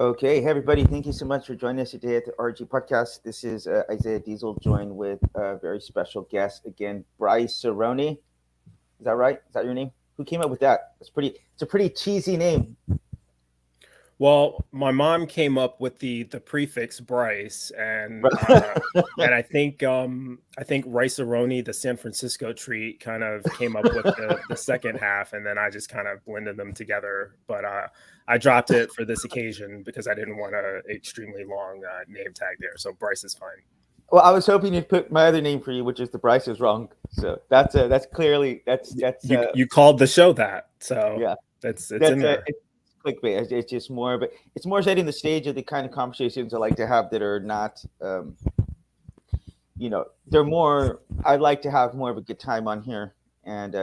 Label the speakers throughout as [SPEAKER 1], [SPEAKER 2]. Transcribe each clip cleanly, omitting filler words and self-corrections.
[SPEAKER 1] Okay, hey everybody, thank you so much for joining us today at the RG Podcast. This is Isaiah Diesel, joined with a very special guest again, Bryce Cerrone. Is that right? Is that your name? Who came up with that? It's a pretty cheesy name.
[SPEAKER 2] Well, my mom came up with the prefix Bryce, and I think Rice-A-Roni, the San Francisco treat, kind of came up with the second half, and then I just kind of blended them together. But I dropped it for this occasion because I didn't want a extremely long name tag there. So Bryce is fine.
[SPEAKER 1] Well, I was hoping you'd put my other name for you, which is the Bryce is wrong. So that's clearly that's
[SPEAKER 2] You called the show that, so
[SPEAKER 1] yeah,
[SPEAKER 2] it's in
[SPEAKER 1] that's
[SPEAKER 2] there.
[SPEAKER 1] it's clickbait. It's just more, but it's more setting the stage of the kind of conversations I like to have that are not, they're more. I'd like to have more of a good time on here and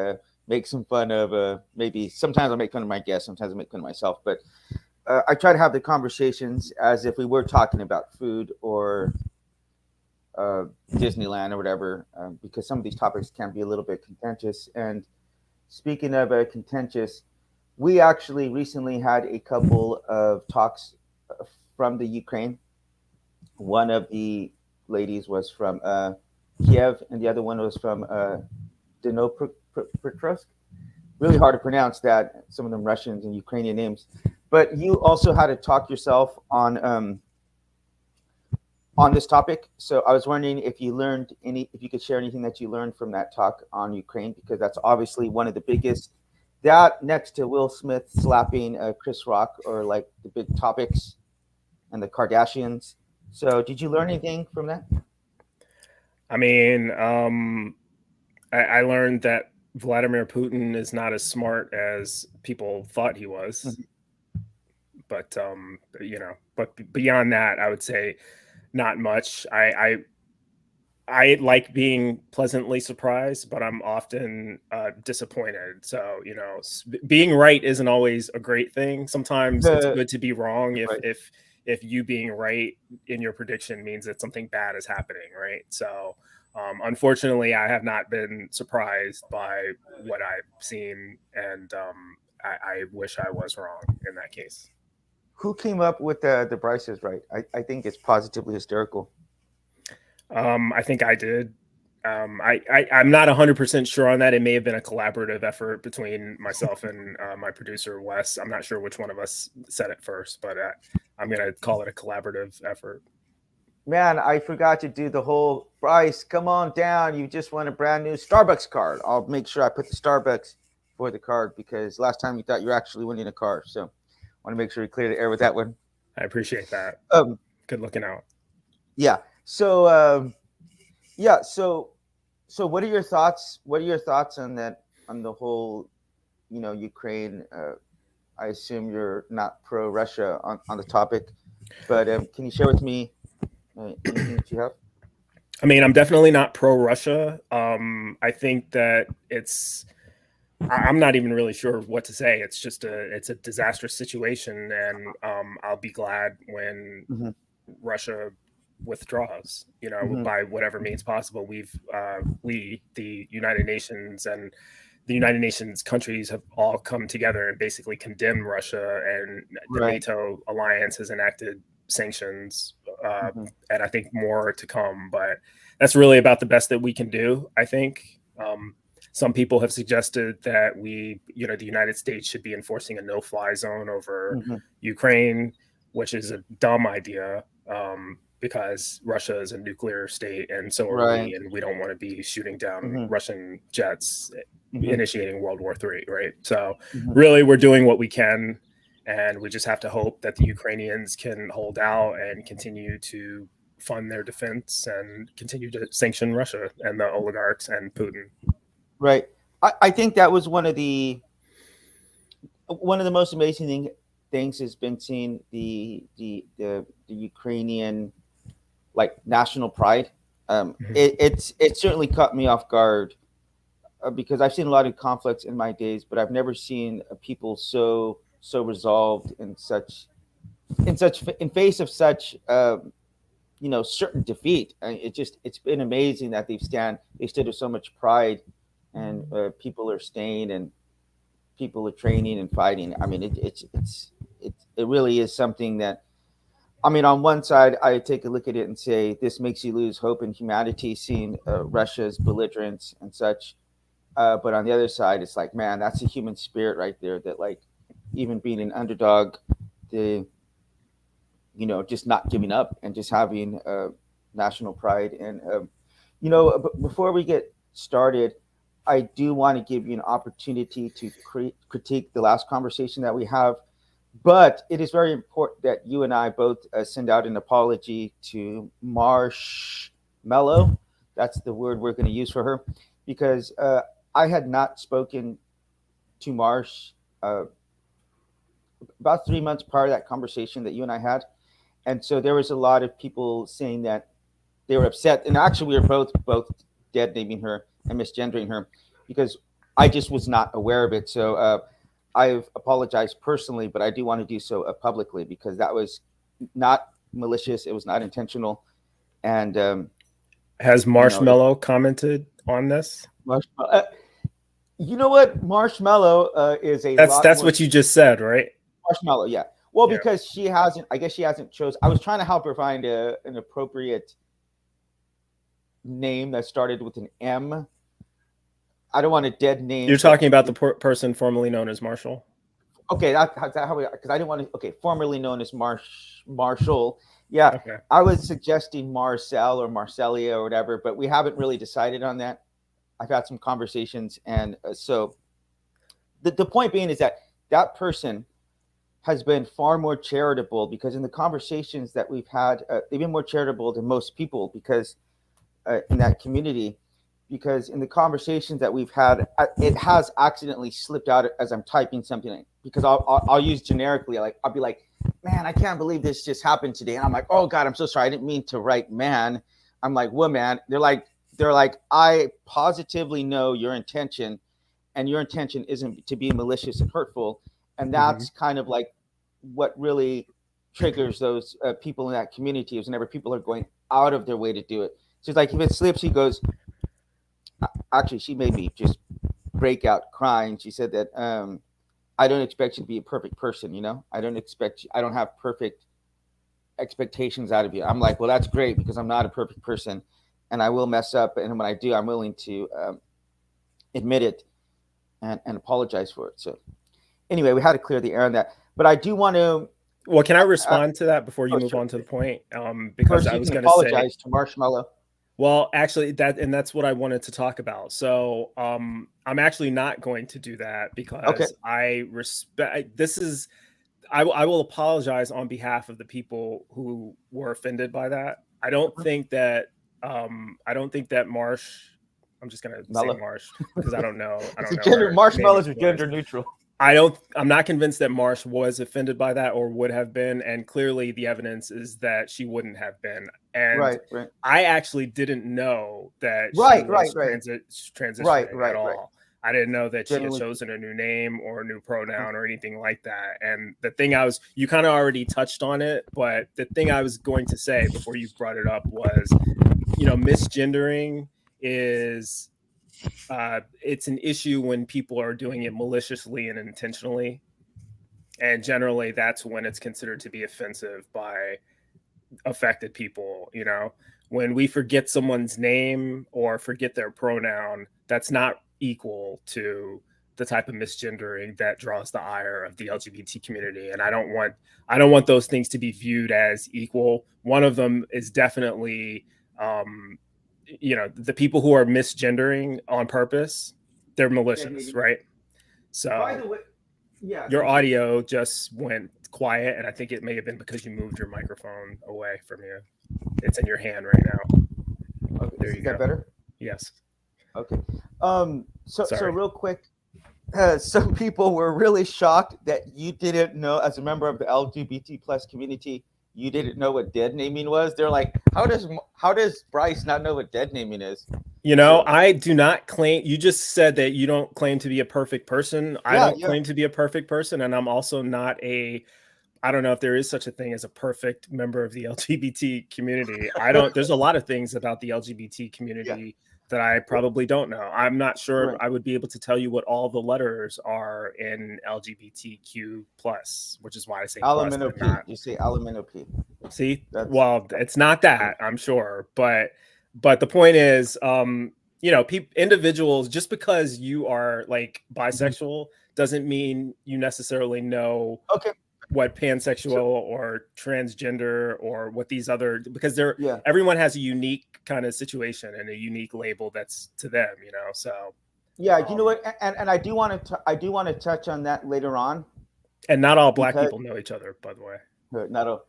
[SPEAKER 1] make some fun of maybe sometimes I make fun of my guests, sometimes I make fun of myself, but I try to have the conversations as if we were talking about food or Disneyland or whatever, because some of these topics can be a little bit contentious. And speaking of contentious, we actually recently had a couple of talks from the Ukraine. One of the ladies was from Kiev, and the other one was from Dnipropetrovsk. Really hard to pronounce that. Some of them Russians and Ukrainian names. But you also had to talk yourself on this topic. So I was wondering if if you could share anything that you learned from that talk on Ukraine, because that's obviously one of the biggest. That next to Will Smith slapping Chris Rock, or like the big topics, and the Kardashians. So did you learn anything from that?
[SPEAKER 2] I mean, I learned that Vladimir Putin is not as smart as people thought he was.
[SPEAKER 1] Mhm.
[SPEAKER 2] But but beyond that, I would say not much. I like being pleasantly surprised, but I'm often disappointed. So being right isn't always a great thing. Sometimes it's
[SPEAKER 1] The
[SPEAKER 2] good to be wrong
[SPEAKER 1] Right.
[SPEAKER 2] if you being right in your prediction means that something bad is happening, right? So unfortunately, I have not been surprised by what I've seen, and I wish I was wrong in that case.
[SPEAKER 1] Who came up with the Bryce's right? I think it's positively hysterical.
[SPEAKER 2] I think I did. I'm not 100% sure on that. It may have been a collaborative effort between myself and my producer Wes. I'm not sure which one of us said it first, but I'm gonna call it a collaborative effort.
[SPEAKER 1] Man, I forgot to do the whole Bryce. Come on down. You just won a brand new Starbucks card. I'll make sure I put the Starbucks for the card because last time you thought you were actually winning a car. So I want to make sure we clear the air with that one.
[SPEAKER 2] I appreciate that.
[SPEAKER 1] Um,
[SPEAKER 2] Good looking out.
[SPEAKER 1] yeah. So yeah. So what are your thoughts? What are your thoughts on that? On the whole, Ukraine. I assume you're not pro Russia on the topic, but can you share with me anything that you have?
[SPEAKER 2] I mean, I'm definitely not pro Russia. I think that I'm not even really sure what to say. It's a disastrous situation, and I'll be glad when
[SPEAKER 1] Hmm.
[SPEAKER 2] Russia withdraws,
[SPEAKER 1] Hmm.
[SPEAKER 2] by whatever means possible. We, the United Nations, and the United Nations countries have all come together and basically condemned Russia, and the
[SPEAKER 1] Right.
[SPEAKER 2] NATO alliance has enacted sanctions,
[SPEAKER 1] Hmm.
[SPEAKER 2] and I think more to come. But that's really about the best that we can do, I think. Some people have suggested that the United States should be enforcing a no-fly zone over
[SPEAKER 1] Hmm.
[SPEAKER 2] Ukraine, which is a dumb idea. Because Russia is a nuclear state, and so are we,
[SPEAKER 1] Right.
[SPEAKER 2] and we don't want to be shooting down
[SPEAKER 1] Hmm.
[SPEAKER 2] Russian jets,
[SPEAKER 1] Hmm.
[SPEAKER 2] initiating World War III, right? So,
[SPEAKER 1] Hmm.
[SPEAKER 2] really, we're doing what we can, and we just have to hope that the Ukrainians can hold out and continue to fund their defense and continue to sanction Russia and the oligarchs and Putin.
[SPEAKER 1] Right. I think that was one of the most amazing things has been seeing the Ukrainian like national pride.
[SPEAKER 2] Mhm.
[SPEAKER 1] It certainly caught me off guard because I've seen a lot of conflicts in my days, but I've never seen people so resolved in face of such certain defeat. It's been amazing that they stood with so much pride, and people are staying and people are training and fighting. I mean, it really is something that. I mean, on one side, I take a look at it and say this makes you lose hope in humanity, seeing Russia's belligerence and such. But on the other side, it's like, man, that's a human spirit right there. That like, even being an underdog, the just not giving up and just having national pride. And before we get started, I do want to give you an opportunity to critique the last conversation that we have. But it is very important that you and I both send out an apology to Marshmello. That's the word we're going to use for her, because I had not spoken to Marsh about 3 months prior to that conversation that you and I had. And so there was a lot of people saying that they were upset. And actually, we were both dead naming her and misgendering her because I just was not aware of it. So I've apologized personally, but I do want to do so publicly because that was not malicious. It was not intentional. And
[SPEAKER 2] has Marshmello commented on this?
[SPEAKER 1] You know what? Marshmello is a.
[SPEAKER 2] That's what you just said, right?
[SPEAKER 1] Marshmello, yeah. Well, because she hasn't. I guess she hasn't chose. I was trying to help her find an appropriate name that started with an M. I don't want a dead name.
[SPEAKER 2] You're talking about the person formerly known as Marshall.
[SPEAKER 1] Okay, that's how we. Because I didn't want to. Okay, formerly known as Marshall. Yeah,
[SPEAKER 2] okay.
[SPEAKER 1] I was suggesting Marcel or Marcelia or whatever, but we haven't really decided on that. I've had some conversations, and so the point being is that person has been far more charitable, because in the conversations that we've had, they've been more charitable than most people because in that community. Because in the conversations that we've had, it has accidentally slipped out as I'm typing something. Because I'll use generically, like I'll be like, "Man, I can't believe this just happened today," and I'm like, "Oh God, I'm so sorry. I didn't mean to write man." I'm like, "Woman." They're like, "I positively know your intention, and your intention isn't to be malicious and hurtful." And that's kind of like what really triggers those people in that community is whenever people are going out of their way to do it. So it's like if it slips, he goes. Actually, she made me just break out crying. She said that I don't expect you to be a perfect person. I don't expect you. I don't have perfect expectations out of you. I'm like, well, that's great because I'm not a perfect person, and I will mess up. And when I do, I'm willing to admit it and apologize for it. So anyway, we had to clear the air on that. But I do want to.
[SPEAKER 2] Well, can I respond to that before you move on to the point? Because I was going to
[SPEAKER 1] apologize to Marshmello.
[SPEAKER 2] Well, actually, that's what I wanted to talk about. So I'm actually not going to do that because I respect. I will apologize on behalf of the people who were offended by that. I don't think that Marsh. I'm just gonna say Marsh because I don't know.
[SPEAKER 1] Marshmello's are gender neutral.
[SPEAKER 2] I'm not convinced that Marsh was offended by that or would have been. And clearly the evidence is that she wouldn't have been. And
[SPEAKER 1] right.
[SPEAKER 2] I actually didn't know that she was transitioning at all. Right. I didn't know that she had chosen a new name or a new pronoun or anything like that. And the thing you kind of already touched on it, but the thing I was going to say before you brought it up was, misgendering is, it's an issue when people are doing it maliciously and intentionally, and generally that's when it's considered to be offensive by affected people. When we forget someone's name or forget their pronoun, that's not equal to the type of misgendering that draws the ire of the LGBT community. And I don't want those things to be viewed as equal. One of them is definitely the people who are misgendering on purpose, they're malicious, right? So by the way, your audio just went quiet, and I think it may have been because you moved your microphone away from you. It's in your hand right now.
[SPEAKER 1] Okay, there you go. Is that better?
[SPEAKER 2] Yes.
[SPEAKER 1] Okay. So real quick, some people were really shocked that you didn't know, as a member of the LGBT plus community, you didn't know what dead naming was. They're like, how does Bryce not know what dead naming is?
[SPEAKER 2] I do not claim. You just said that you don't claim to be a perfect person. I don't claim to be a perfect person, and I'm also not I don't know if there is such a thing as a perfect member of the LGBT community. There's a lot of things about the LGBT community that I probably don't know. I'm not sure I would be able to tell you what all the letters are in LGBTQ plus, which is why I say
[SPEAKER 1] Aluminum P. You say Aluminum P.
[SPEAKER 2] See,
[SPEAKER 1] That's
[SPEAKER 2] well, it's not that, I'm sure, but the point is, individuals, just because you are like
[SPEAKER 1] Mhm.
[SPEAKER 2] bisexual doesn't mean you necessarily know
[SPEAKER 1] Okay.
[SPEAKER 2] what pansexual
[SPEAKER 1] So
[SPEAKER 2] or transgender or what these other, because they're
[SPEAKER 1] yeah,
[SPEAKER 2] everyone has a unique kind of situation and a unique label that's to them, so
[SPEAKER 1] yeah. You know
[SPEAKER 2] um
[SPEAKER 1] what? And I do want to touch on that later on
[SPEAKER 2] and not all black
[SPEAKER 1] because
[SPEAKER 2] people know each other, by the way.
[SPEAKER 1] not a,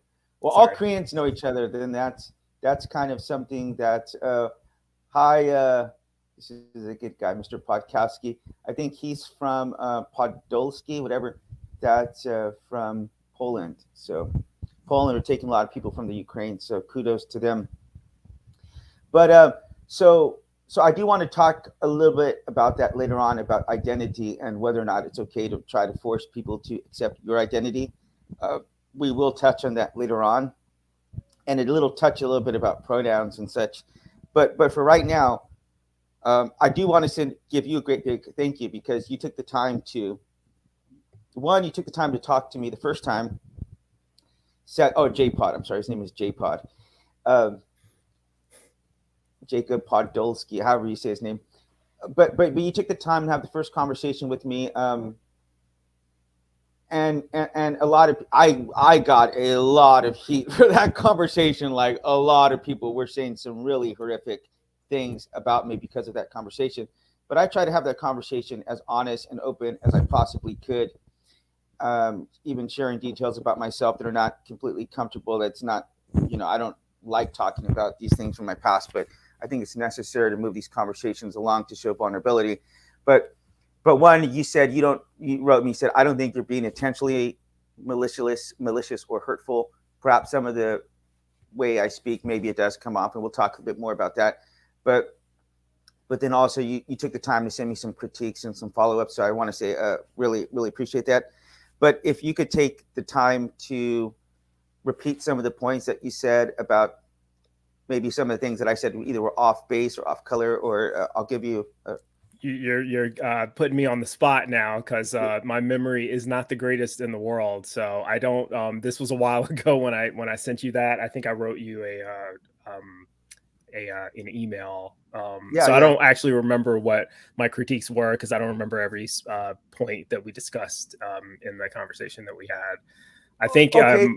[SPEAKER 1] well, all
[SPEAKER 2] Sorry.
[SPEAKER 1] Koreans know each other. Then that's kind of something that hi. This is a good guy, Mr. Podkowski. I think he's from Podolski, whatever. That's from Poland. So Poland are taking a lot of people from the Ukraine. So kudos to them. But so so I do want to talk a little bit about that later on about identity and whether or not it's okay to try to force people to accept your identity. Uh, we will touch on that later on, and a little touch a little bit about pronouns and such. But for right now, I do want to give you a great big thank you because you took the time to one, you took the time to talk to me the first time. Said, oh, J Pod. I'm sorry, his name is J Pod. Um, Jacob Podolsky, however you say his name. But you took the time to have the first conversation with me. And a lot of I got a lot of heat for that conversation. Like a lot of people were saying some really horrific things about me because of that conversation. But I tried to have that conversation as honest and open as I possibly could, even sharing details about myself that are not completely comfortable. That's not, I don't like talking about these things from my past, but I think it's necessary to move these conversations along to show vulnerability. But but one, you said you wrote me, said, I don't think you're being intentionally malicious or hurtful. Perhaps some of the way I speak, maybe it does come off, and we'll talk a bit more about that. But but then also you took the time to send me some critiques and some follow-ups. So I want to say really, really appreciate that. But if you could take the time to repeat some of the points that you said about maybe some of the things that I said either were off base or off color, or I'll give you
[SPEAKER 2] You're putting me on the spot now because my memory is not the greatest in the world. So I don't. This was a while ago when I sent you that. I think I wrote you an email.
[SPEAKER 1] yeah,
[SPEAKER 2] So I
[SPEAKER 1] yeah.
[SPEAKER 2] don't actually remember what my critiques were because I don't remember every point that we discussed in the conversation that we had. I think
[SPEAKER 1] Okay.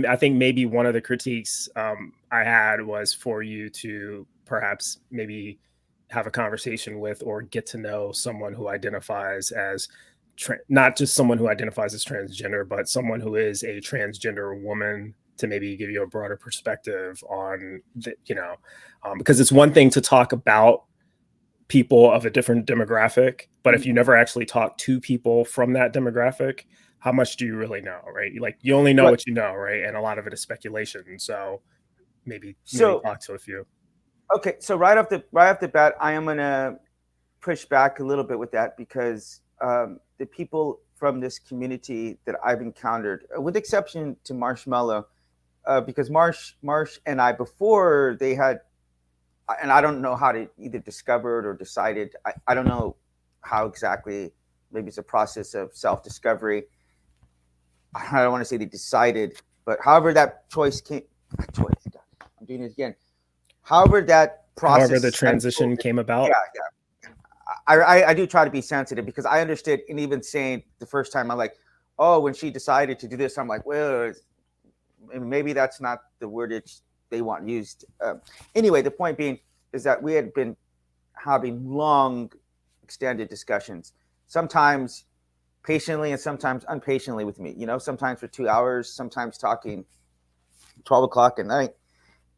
[SPEAKER 2] I think maybe one of the critiques I had was for you to perhaps maybe have a conversation with or get to know someone who identifies as not just someone who identifies as transgender, but someone who is a transgender woman to maybe give you a broader perspective on because it's one thing to talk about people of a different demographic, but if you never actually talk to people from that demographic, how much do you really know, right? Like you only know
[SPEAKER 1] Right.
[SPEAKER 2] what you know, right? And a lot of it is speculation. So maybe
[SPEAKER 1] So
[SPEAKER 2] talk to a few.
[SPEAKER 1] okay, so right off the bat, I am gonna push back a little bit with that because the people from this community that I've encountered, with exception to Marshmallow, because Marsh and I before they had, and I don't know how to either discovered or decided. I don't know how exactly. Maybe it's a process of self discovery. I don't want to say they decided, but however that choice came, choice. I'm doing it again. However that
[SPEAKER 2] However, the
[SPEAKER 1] process
[SPEAKER 2] transition
[SPEAKER 1] unfolded.
[SPEAKER 2] came
[SPEAKER 1] Yeah,
[SPEAKER 2] about.
[SPEAKER 1] yeah. I do try to be sensitive because I understood, and even saying the first time, I'm like, oh, when she decided to do this, I'm like, well, maybe that's not the wordage they want used. Anyway, the point being is that we had been having long, extended discussions, sometimes patiently and sometimes impatiently with me. Sometimes for 2 hours, sometimes talking 12 o'clock at night,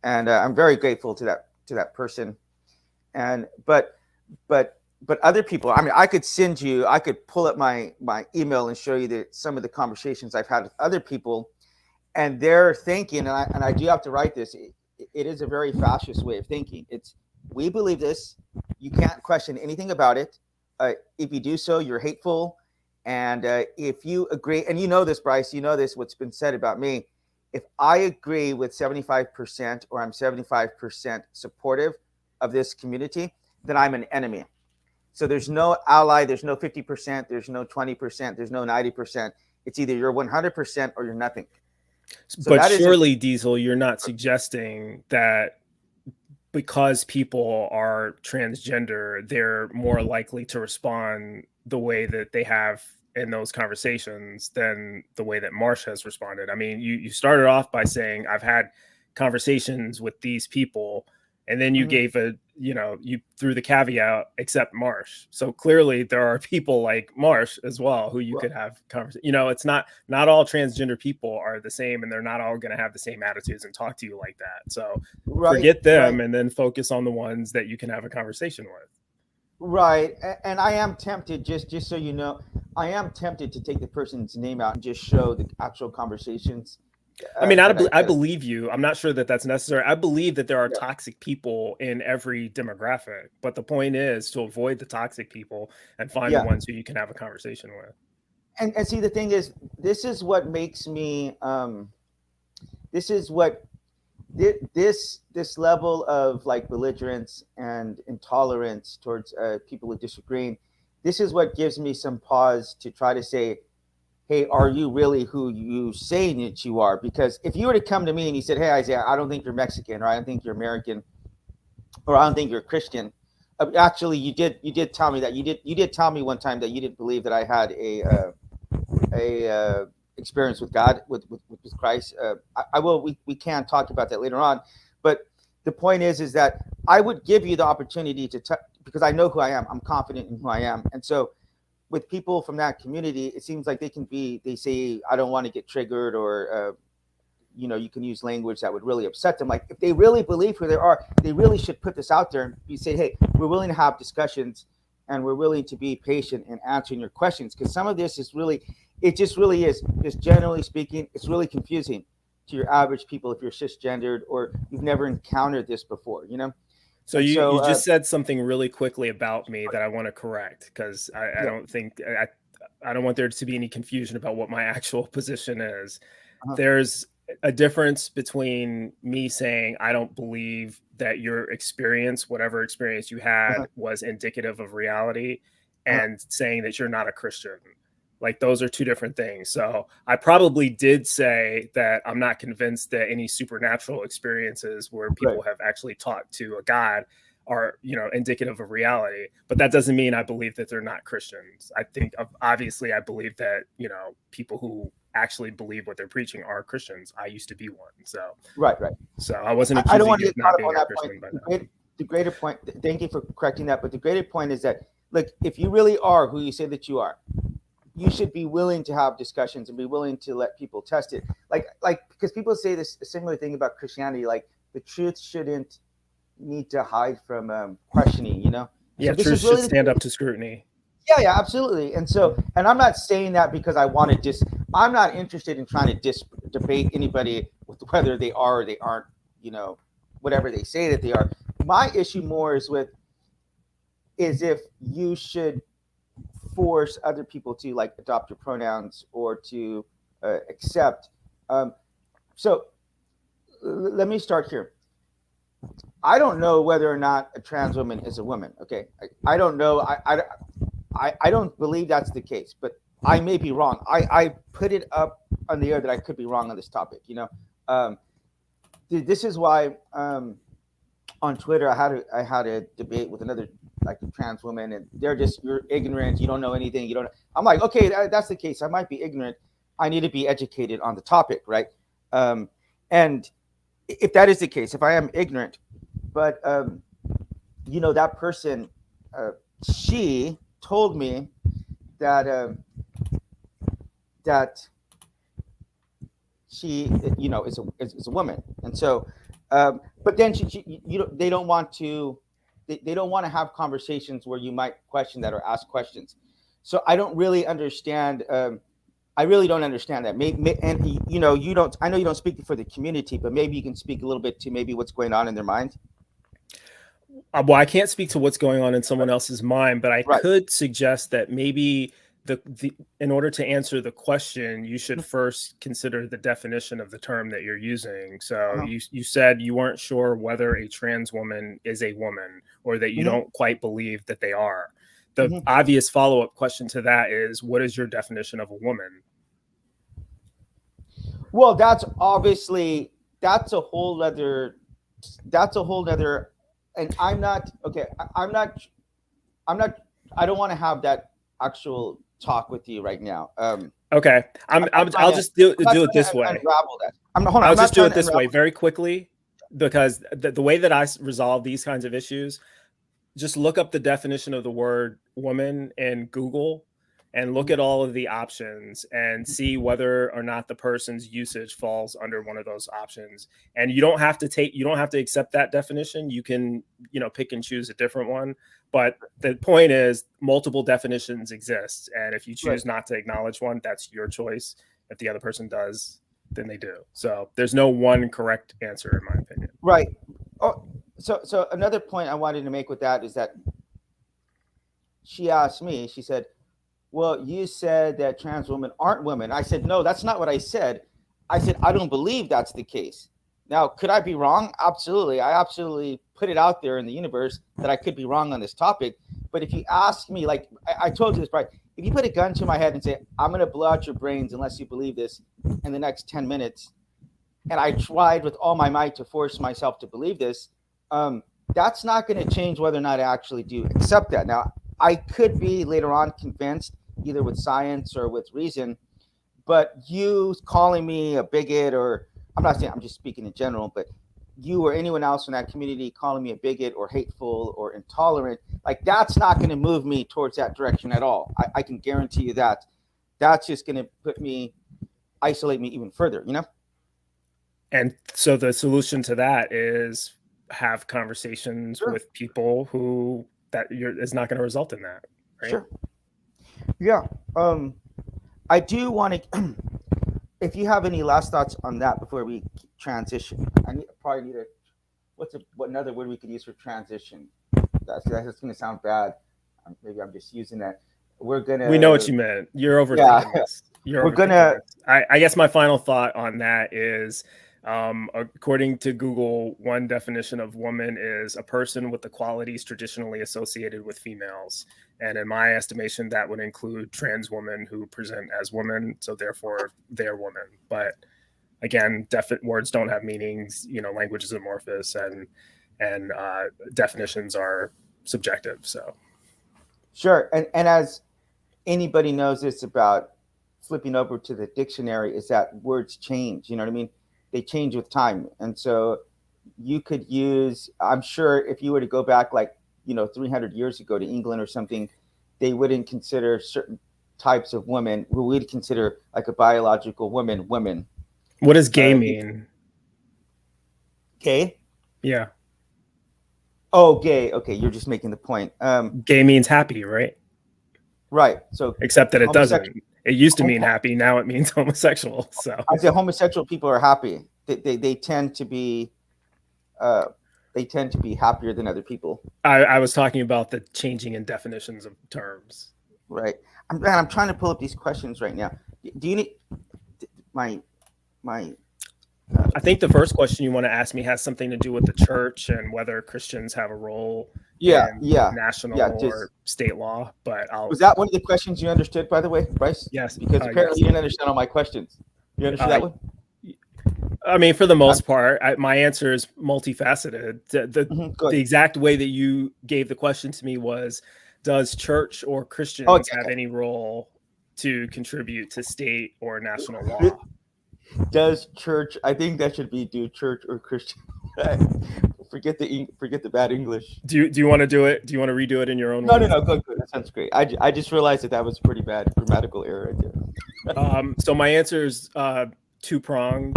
[SPEAKER 1] and I'm very grateful to that person. And but other people, I mean, I could pull up my email and show you some of the conversations I've had with other people, and they're thinking, and I do have to write this. It is a very fascist way of thinking. It's we believe this. You can't question anything about it. If you do so, you're hateful. And if you agree, and you know this, Bryce, you know this, what's been said about me. If I agree with 75% or I'm 75% supportive of this community, then I'm an enemy. So there's no ally, there's no 50%, there's no 20%, there's no 90%. It's either you're 100% or you're nothing. So
[SPEAKER 2] But
[SPEAKER 1] that is a
[SPEAKER 2] surely, Diesel, you're not suggesting that because people are transgender, they're more likely to respond the way that they have in those conversations than the way that Marsh has responded. I mean, you started off by saying, I've had conversations with these people, and then you
[SPEAKER 1] Mhm.
[SPEAKER 2] gave you threw the caveat, except Marsh. So clearly there are people like Marsh as well who you
[SPEAKER 1] Well,
[SPEAKER 2] could have conversation. It's not all transgender people are the same, and they're not all going to have the same attitudes and talk to you like that. So
[SPEAKER 1] right,
[SPEAKER 2] forget
[SPEAKER 1] right,
[SPEAKER 2] them and then focus on the ones that you can have a conversation with.
[SPEAKER 1] right. And I am tempted, just so you know, I am tempted to take the person's name out and just show the actual conversations
[SPEAKER 2] I mean, I
[SPEAKER 1] that I
[SPEAKER 2] believe you. I'm not sure that that's necessary. I believe that there are
[SPEAKER 1] yeah,
[SPEAKER 2] toxic people in every demographic, but the point is to avoid the toxic people and find the
[SPEAKER 1] yeah.
[SPEAKER 2] ones who you can have a conversation with.
[SPEAKER 1] And see, the thing is, this is what makes me this is what this level of like belligerence and intolerance towards people who disagreeing, this is what gives me some pause to try to say, hey, are you really who you saying that you are? Because if you were to come to me and you said, hey, Isaiah, I don't think you're Mexican, or I don't think you're American, or I don't think you're Christian. Actually, you did tell me that you did tell me one time that you didn't believe that I had a experience with God, with Christ. I will. We can talk about that later on, but the point is that I would give you the opportunity to because I know who I am. I'm confident in who I am, and so with people from that community, it seems like they say I don't want to get triggered, or you can use language that would really upset them. Like if they really believe who they are, they really should put this out there and you say, hey, we're willing to have discussions and we're willing to be patient in answering your questions, because some of this is really, it just really is, just generally speaking, it's really confusing to your average people if you're cisgendered or you've never encountered this before.
[SPEAKER 2] So
[SPEAKER 1] And
[SPEAKER 2] you
[SPEAKER 1] so
[SPEAKER 2] just said something really quickly about me that I want to correct because I
[SPEAKER 1] yeah.
[SPEAKER 2] don't think I don't want there to be any confusion about what my actual position is.
[SPEAKER 1] Uh-huh.
[SPEAKER 2] There's a difference between me saying I don't believe that your experience, whatever experience you had,
[SPEAKER 1] Uh-huh.
[SPEAKER 2] was indicative of reality,
[SPEAKER 1] Uh-huh.
[SPEAKER 2] and saying that you're not a Christian. Like those are two different things. So I probably did say that I'm not convinced that any supernatural experiences where
[SPEAKER 1] Right.
[SPEAKER 2] people have actually talked to a God are, indicative of reality. But that doesn't mean I believe that they're not Christians. I think obviously I believe that, people who actually believe what they're preaching are Christians. I used to be one. So
[SPEAKER 1] Right. Right.
[SPEAKER 2] so I wasn't
[SPEAKER 1] I don't
[SPEAKER 2] accusing
[SPEAKER 1] want to
[SPEAKER 2] you of
[SPEAKER 1] get caught
[SPEAKER 2] not
[SPEAKER 1] up
[SPEAKER 2] being
[SPEAKER 1] on
[SPEAKER 2] a
[SPEAKER 1] that point.
[SPEAKER 2] Christian, but
[SPEAKER 1] The greater point, thank you for correcting that, but the greater point is that, look, if you really are who you say that you are, you should be willing to have discussions and be willing to let people test it. Like because people say this a similar thing about Christianity, like the truth shouldn't need to hide from questioning. So
[SPEAKER 2] yeah,
[SPEAKER 1] this
[SPEAKER 2] truth
[SPEAKER 1] is
[SPEAKER 2] should
[SPEAKER 1] really
[SPEAKER 2] stand up to scrutiny.
[SPEAKER 1] yeah, absolutely. And I'm not saying that because I want to I'm not interested in trying to debate anybody with whether they are or they aren't, you know, whatever they say that they are. My issue more is if you should force other people to like adopt your pronouns or to accept. Um, so let me start here. I don't know whether or not a trans woman is a woman. Okay, I don't know. I don't believe that's the case, but I may be wrong. I put it up on the air that I could be wrong on this topic. Um, this is why on Twitter I had a debate with another like a trans woman, and they're just, you're ignorant, you don't know anything, you don't. I'm like, okay, that's the case. I might be ignorant. I need to be educated on the topic, right? And if that is the case, if I am ignorant, but that person, uh, she told me that that she, is a woman, and so, but then they don't want to, they don't want to have conversations where you might question that or ask questions. So I don't really understand. I really don't understand that. Maybe, and you don't. I know you don't speak for the community, but maybe you can speak a little bit to maybe what's going on in their mind.
[SPEAKER 2] Well, I can't speak to what's going on in someone else's mind, but I
[SPEAKER 1] Right.
[SPEAKER 2] could suggest that maybe the in order to answer the question, you should first consider the definition of the term that you're using. So
[SPEAKER 1] Uh-huh.
[SPEAKER 2] you said you weren't sure whether a trans woman is a woman or that you
[SPEAKER 1] Hmm.
[SPEAKER 2] don't quite believe that they are. The
[SPEAKER 1] Hmm.
[SPEAKER 2] obvious follow-up question to that is, what is your definition of a woman?
[SPEAKER 1] Well, that's obviously that's a whole other that's a whole other and I'm not okay. I'm not I don't want to have that actual talk with you right now.
[SPEAKER 2] Okay,
[SPEAKER 1] I'm not trying
[SPEAKER 2] I'll
[SPEAKER 1] to
[SPEAKER 2] just do
[SPEAKER 1] I'm not
[SPEAKER 2] it
[SPEAKER 1] trying
[SPEAKER 2] this
[SPEAKER 1] to
[SPEAKER 2] way.
[SPEAKER 1] unravel that. I'm not hold on,
[SPEAKER 2] I'll
[SPEAKER 1] I'm not
[SPEAKER 2] just do
[SPEAKER 1] trying
[SPEAKER 2] it
[SPEAKER 1] to
[SPEAKER 2] this way
[SPEAKER 1] unravel.
[SPEAKER 2] very quickly, because the way that I resolve these kinds of issues, just look up the definition of the word woman in Google and look at all of the options and see whether or not the person's usage falls under one of those options. And you don't have to accept that definition. You can, pick and choose a different one. But the point is multiple definitions exist. And if you
[SPEAKER 1] Right.
[SPEAKER 2] choose not to acknowledge one, that's your choice. If the other person does, then they do. So there's no one correct answer, in my opinion.
[SPEAKER 1] Right. Oh, so another point I wanted to make with that is that she asked me, she said, well, you said that trans women aren't women. I said, no, that's not what I said. I said, I don't believe that's the case. Now, could I be wrong? Absolutely. I absolutely put it out there in the universe that I could be wrong on this topic. But if you ask me, like I told you this, right? If you put a gun to my head and say, I'm going to blow out your brains unless you believe this in the next 10 minutes, and I tried with all my might to force myself to believe this, that's not going to change whether or not I actually do accept that. Now, I could be later on convinced, either with science or with reason, but you calling me a bigot, or I'm not saying, I'm just speaking in general, but you or anyone else in that community calling me a bigot or hateful or intolerant, like that's not going to move me towards that direction at all. I can guarantee you that. That's just going to isolate me even further,
[SPEAKER 2] And so the solution to that is have conversations
[SPEAKER 1] Sure.
[SPEAKER 2] with people who is not going to result in that. Right?
[SPEAKER 1] Sure. Yeah. I do want to. If you have any last thoughts on that before we transition, probably need a. What another word we could use for transition? That's going to sound bad. Maybe I'm just using that.
[SPEAKER 2] We know what you meant. You're overthinking this. I guess my final thought on that is, according to Google, one definition of woman is a person with the qualities traditionally associated with females. And in my estimation, that would include trans women who present as women, so therefore they're women. But again, words don't have meanings. Language is amorphous, and definitions are subjective. So
[SPEAKER 1] sure, and as anybody knows this about flipping over to the dictionary, is that words change. You know what I mean? They change with time, and so you could use. I'm sure if you were to go back, 300 years ago to England or something, they wouldn't consider certain types of women who we'd consider like a biological women.
[SPEAKER 2] What does gay mean?
[SPEAKER 1] Gay?
[SPEAKER 2] Yeah.
[SPEAKER 1] Oh, gay. Okay, you're just making the point.
[SPEAKER 2] Gay means happy, right?
[SPEAKER 1] Right. So
[SPEAKER 2] except that it doesn't. It used to mean happy. Now it means homosexual. So
[SPEAKER 1] I say homosexual people are happy. They tend to be happier than other people.
[SPEAKER 2] I was talking about the changing in definitions of terms.
[SPEAKER 1] Right. I'm trying to pull up these questions right now. Do you need my?
[SPEAKER 2] I think the first question you want to ask me has something to do with the church and whether Christians have a role in national or state law. But
[SPEAKER 1] was that one of the questions you understood, by the way, Bryce?
[SPEAKER 2] Yes.
[SPEAKER 1] Because apparently you didn't understand all my questions. You understood that one?
[SPEAKER 2] I mean, for the most part, my answer is multifaceted. The exact way that you gave the question to me was, does church or Christians have any role to contribute to state or national law?
[SPEAKER 1] Does church? I think that should be do church or Christian. Forget the bad English.
[SPEAKER 2] Do you want to do it? Do you want to redo it in your own
[SPEAKER 1] way?
[SPEAKER 2] No.
[SPEAKER 1] Good. That sounds great. I just realized that was pretty bad grammatical error right
[SPEAKER 2] there. So my answer is two-pronged.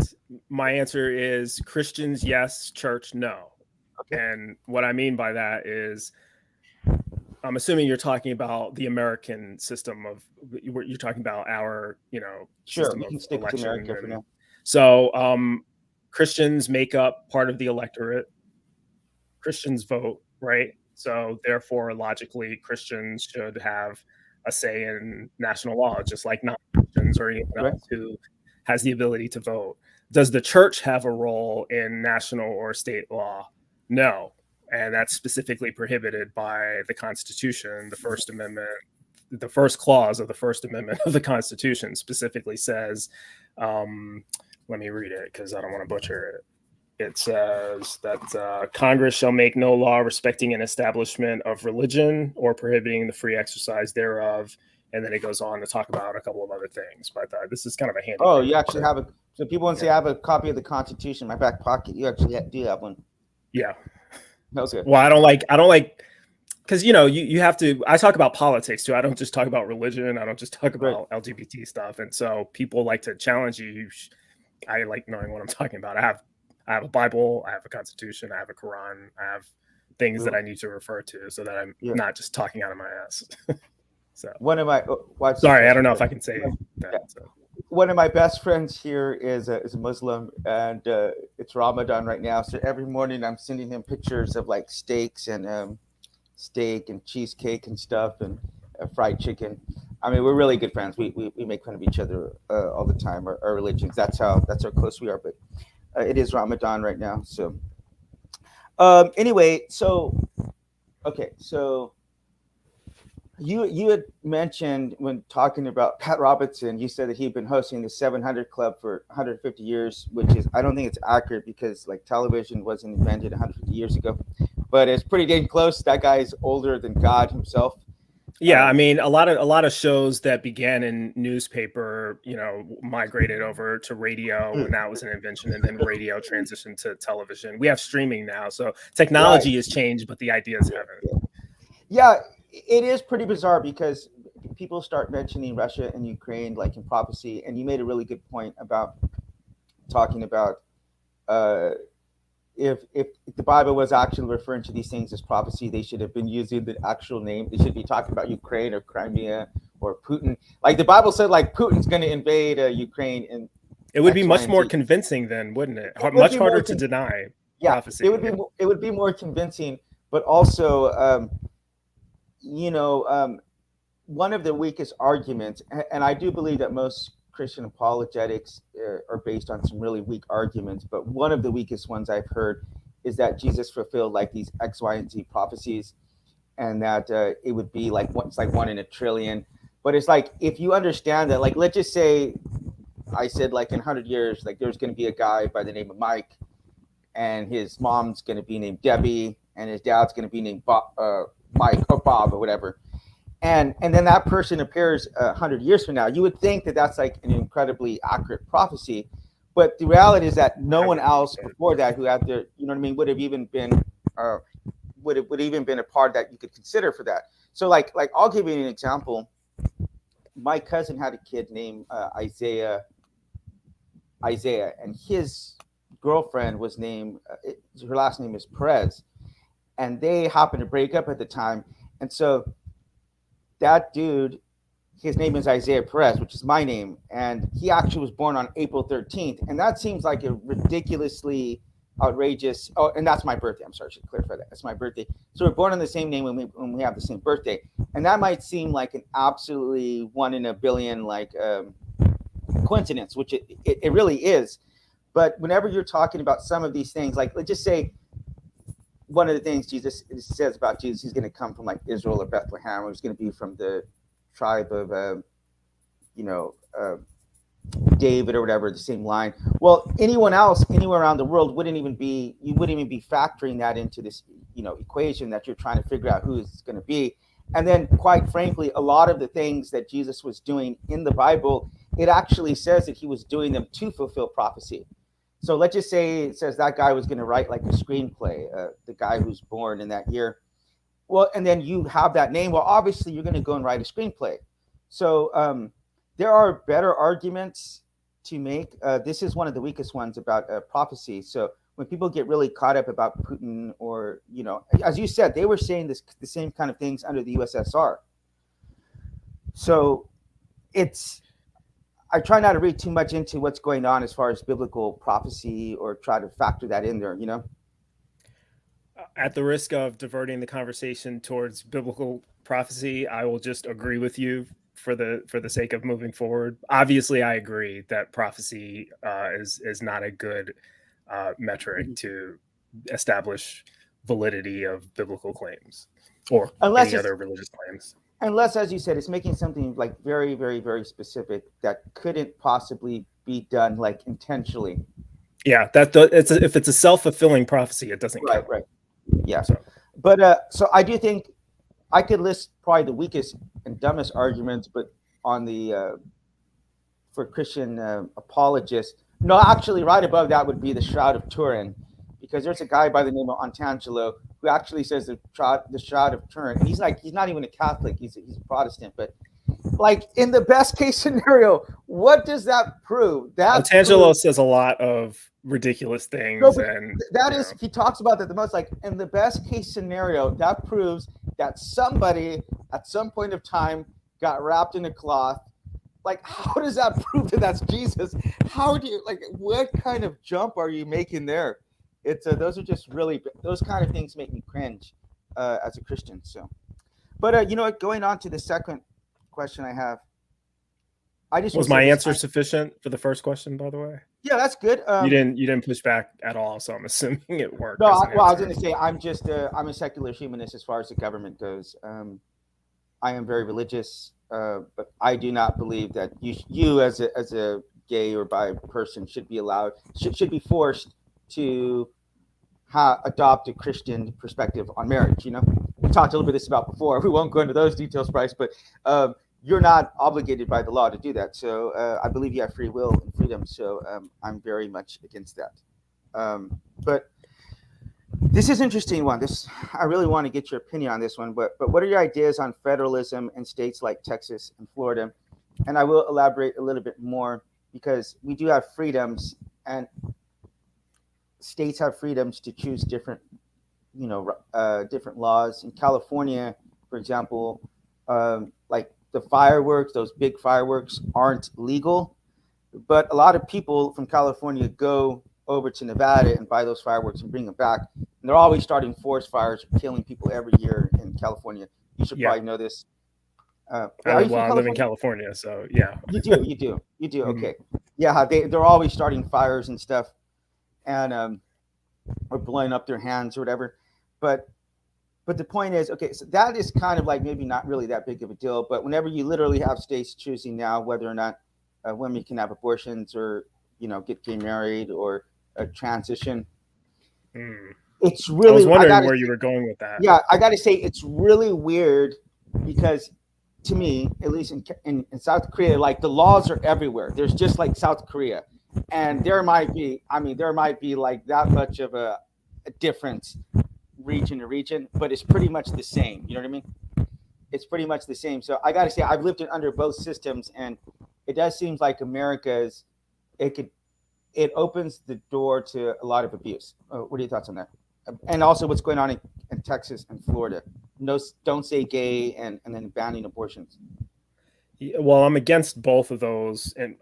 [SPEAKER 2] My answer is Christians, yes. Church, no. Okay. And what I mean by that is, I'm assuming you're talking about the American system of. You're talking about our,
[SPEAKER 1] sure.
[SPEAKER 2] System
[SPEAKER 1] We can
[SPEAKER 2] of
[SPEAKER 1] stick to America for now.
[SPEAKER 2] So Christians make up part of the electorate. Christians vote, right? So therefore, logically, Christians should have a say in national law, just like non-Christians or anyone else who has the ability to vote. Does the church have a role in national or state law? No. And that's specifically prohibited by the Constitution. The First Amendment, the first clause of the First Amendment of the Constitution specifically says Let me read it because I don't want to butcher it. It says that Congress shall make no law respecting an establishment of religion or prohibiting the free exercise thereof. And then it goes on to talk about a couple of other things. But this is kind of a handy.
[SPEAKER 1] Oh, you actually have a. So people want to say I have a copy of the Constitution in my back pocket. You actually do have one.
[SPEAKER 2] Yeah.
[SPEAKER 1] That's good.
[SPEAKER 2] Well, I don't like. Because you have to. I talk about politics too. I don't just talk about religion. I don't just talk about LGBT stuff. And so people like to challenge you. I like knowing what I'm talking about. I have a Bible. I have a Constitution. I have a Quran. I have things that I need to refer to so that I'm not just talking out of my ass. So
[SPEAKER 1] one of my
[SPEAKER 2] sorry, I don't know if I can say that.
[SPEAKER 1] Yeah.
[SPEAKER 2] So.
[SPEAKER 1] One of my best friends here is a Muslim, and it's Ramadan right now. So every morning I'm sending him pictures of like steaks and steak and cheesecake and stuff and fried chicken. I mean, we're really good friends. We make fun of each other all the time. Our religions. That's how close we are. But it is Ramadan right now. So anyway, so okay, so you had mentioned when talking about Pat Robertson, you said that he'd been hosting the 700 Club for 150 years, which is, I don't think it's accurate because like television wasn't invented 150 years ago, but it's pretty dang close. That guy's older than God himself.
[SPEAKER 2] Yeah, I mean, a lot of shows that began in newspaper, migrated over to radio, and that was an invention, and then radio transitioned to television. We have streaming now, so technology has changed, but the ideas haven't.
[SPEAKER 1] Yeah, it is pretty bizarre because people start mentioning Russia and Ukraine like in prophecy, and you made a really good point about talking about if the Bible was actually referring to these things as prophecy, they should have been using the actual name. They should be talking about Ukraine or Crimea or Putin. Like the Bible said, like Putin's going to invade Ukraine, and
[SPEAKER 2] it would be much more convincing then, wouldn't it? Much harder to deny.
[SPEAKER 1] Yeah,
[SPEAKER 2] prophecy.
[SPEAKER 1] It would be more convincing, but also, one of the weakest arguments, and I do believe that most Christian apologetics are based on some really weak arguments, but one of the weakest ones I've heard is that Jesus fulfilled like these X, Y, and Z prophecies, and that it would be like it's like 1 in a trillion. But it's like, if you understand that, like, let's just say I said like in 100 years, like there's going to be a guy by the name of Mike, and his mom's going to be named Debbie, and his dad's going to be named Mike or Bob or whatever. And then that person appears 100 years from now. You would think that that's like an incredibly accurate prophecy, but the reality is that no one else before that who had their, would have even been would even been a part that you could consider for that. So like I'll give you an example. My cousin had a kid named Isaiah, and his girlfriend was named, her last name is Perez, and they happened to break up at the time, and so that dude, his name is Isaiah Perez, which is my name, and he actually was born on April 13th, and that seems like a ridiculously outrageous. Oh, and that's my birthday. I'm sorry, I should clarify that. That's my birthday. So we're born on the same name when we have the same birthday, and that might seem like an absolutely 1 in a billion like coincidence, which it really is. But whenever you're talking about some of these things, like let's just say, one of the things Jesus says about Jesus, he's going to come from like Israel or Bethlehem, or he's going to be from the tribe of, David or whatever, the same line. Well, anyone else anywhere around the world you wouldn't even be factoring that into this, equation that you're trying to figure out who it's going to be. And then, quite frankly, a lot of the things that Jesus was doing in the Bible, it actually says that he was doing them to fulfill prophecy. So let's just say it says that guy was going to write like a screenplay, the guy who's born in that year. Well, and then you have that name. Well, obviously you're going to go and write a screenplay. So there are better arguments to make. This is one of the weakest ones about prophecy. So when people get really caught up about Putin, or, as you said, they were saying the same kind of things under the USSR. So I try not to read too much into what's going on as far as biblical prophecy, or try to factor that in there,
[SPEAKER 2] At the risk of diverting the conversation towards biblical prophecy, I will just agree with you for the sake of moving forward. Obviously, I agree that prophecy is not a good metric to establish validity of biblical claims or any other religious claims.
[SPEAKER 1] unless, as you said, it's making something like very, very, very specific that couldn't possibly be done like intentionally.
[SPEAKER 2] Yeah, if it's a self-fulfilling prophecy, it doesn't
[SPEAKER 1] Right,
[SPEAKER 2] count.
[SPEAKER 1] right. Yeah.
[SPEAKER 2] So
[SPEAKER 1] But so I do think I could list probably the weakest and dumbest arguments, but on the for Christian apologists. No, actually, right above that would be the Shroud of Turin, because there's a guy by the name of Antangelo who actually says the Shroud of Turin. And he's not even a Catholic; he's a Protestant. But like in the best case scenario, what does that prove? That
[SPEAKER 2] Antangelo
[SPEAKER 1] proves,
[SPEAKER 2] says a lot of ridiculous things,
[SPEAKER 1] no, but
[SPEAKER 2] and
[SPEAKER 1] that is he talks about that the most. Like in the best case scenario, that proves that somebody at some point of time got wrapped in a cloth. Like, how does that prove that that's Jesus? How do you like? What kind of jump are you making there? It's those are just really those kind of things make me cringe as a Christian. So, but you know what? Going on to the second question I have, I just
[SPEAKER 2] was
[SPEAKER 1] will
[SPEAKER 2] my
[SPEAKER 1] say this.
[SPEAKER 2] answer sufficient for the first question? By the way,
[SPEAKER 1] Yeah, that's good.
[SPEAKER 2] you didn't push back at all, so I'm assuming it worked.
[SPEAKER 1] No, I was going to say I'm just I'm a secular humanist as far as the government goes. I am very religious, but I do not believe that you as a gay or bi person should be allowed should be forced to adopt a Christian perspective on marriage. You know, we talked a little bit of this about before. We won't go into those details, Bryce, but you're not obligated by the law to do that. So I believe you have free will and freedom. So I'm very much against that. But this is an interesting one. This I really want to get your opinion on this one. But what are your ideas on federalism in states like Texas and Florida? And I will elaborate a little bit more because we do have freedoms, and states have freedoms to choose different, different laws. In California, for example, like the fireworks, those big fireworks aren't legal, but a lot of people from California go over to Nevada and buy those fireworks and bring them back. And they're always starting forest fires, killing people every year in California. You should probably know this.
[SPEAKER 2] I live in California, so yeah.
[SPEAKER 1] You do. Mm-hmm. Okay. Yeah, they're always starting fires and stuff, and or blowing up their hands or whatever. But the point is, okay, so that is kind of like maybe not really that big of a deal. But whenever you literally have states choosing now whether or not women can have abortions or get gay married or transition, it's really.
[SPEAKER 2] I was wondering where you were going with that.
[SPEAKER 1] Yeah, I got to say it's really weird because to me, at least in South Korea, like the laws are everywhere. There's just like South Korea, and there might be like that much of a difference region to region, but it's pretty much the same. You know what I mean? It's pretty much the same. So I got to say, I've lived under both systems, and it does seem like America's it opens the door to a lot of abuse. What are your thoughts on that? And also what's going on in Texas and Florida? No, don't say gay, and then banning abortions.
[SPEAKER 2] Well, I'm against both of those, and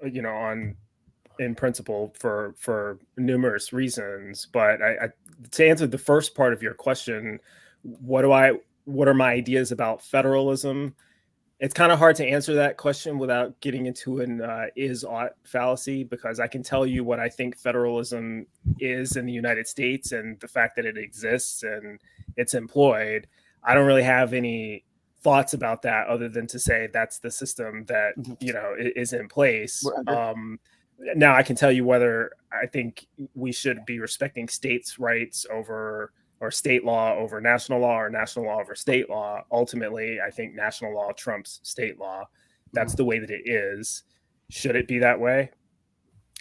[SPEAKER 2] in principle for numerous reasons. But I to answer the first part of your question, what are my ideas about federalism? It's kind of hard to answer that question without getting into an is-ought fallacy, because I can tell you what I think federalism is in the United States and the fact that it exists and it's employed. I don't really have any thoughts about that other than to say that's the system that is in place. Now I can tell you whether I think we should be respecting states' rights over or state law over national law or national law over state law. Ultimately, I think national law trumps state law. That's the way that it is. Should it be that way?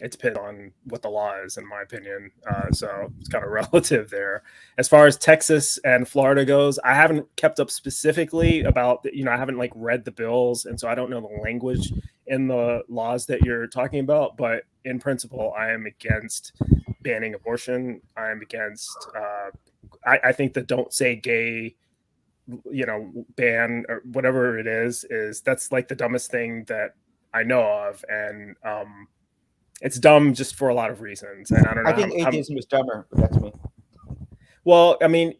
[SPEAKER 2] It depends on what the law is, in my opinion. So it's kind of relative there. As far as Texas and Florida goes, I haven't kept up specifically about, I haven't like read the bills. And so I don't know the language in the laws that you're talking about. But in principle, I am against banning abortion. I am against, I think the don't say gay, ban or whatever it is that's like the dumbest thing that I know of. And, it's dumb just for a lot of reasons, and I don't know.
[SPEAKER 1] I think atheism is dumber, but that's me.
[SPEAKER 2] Well, I mean,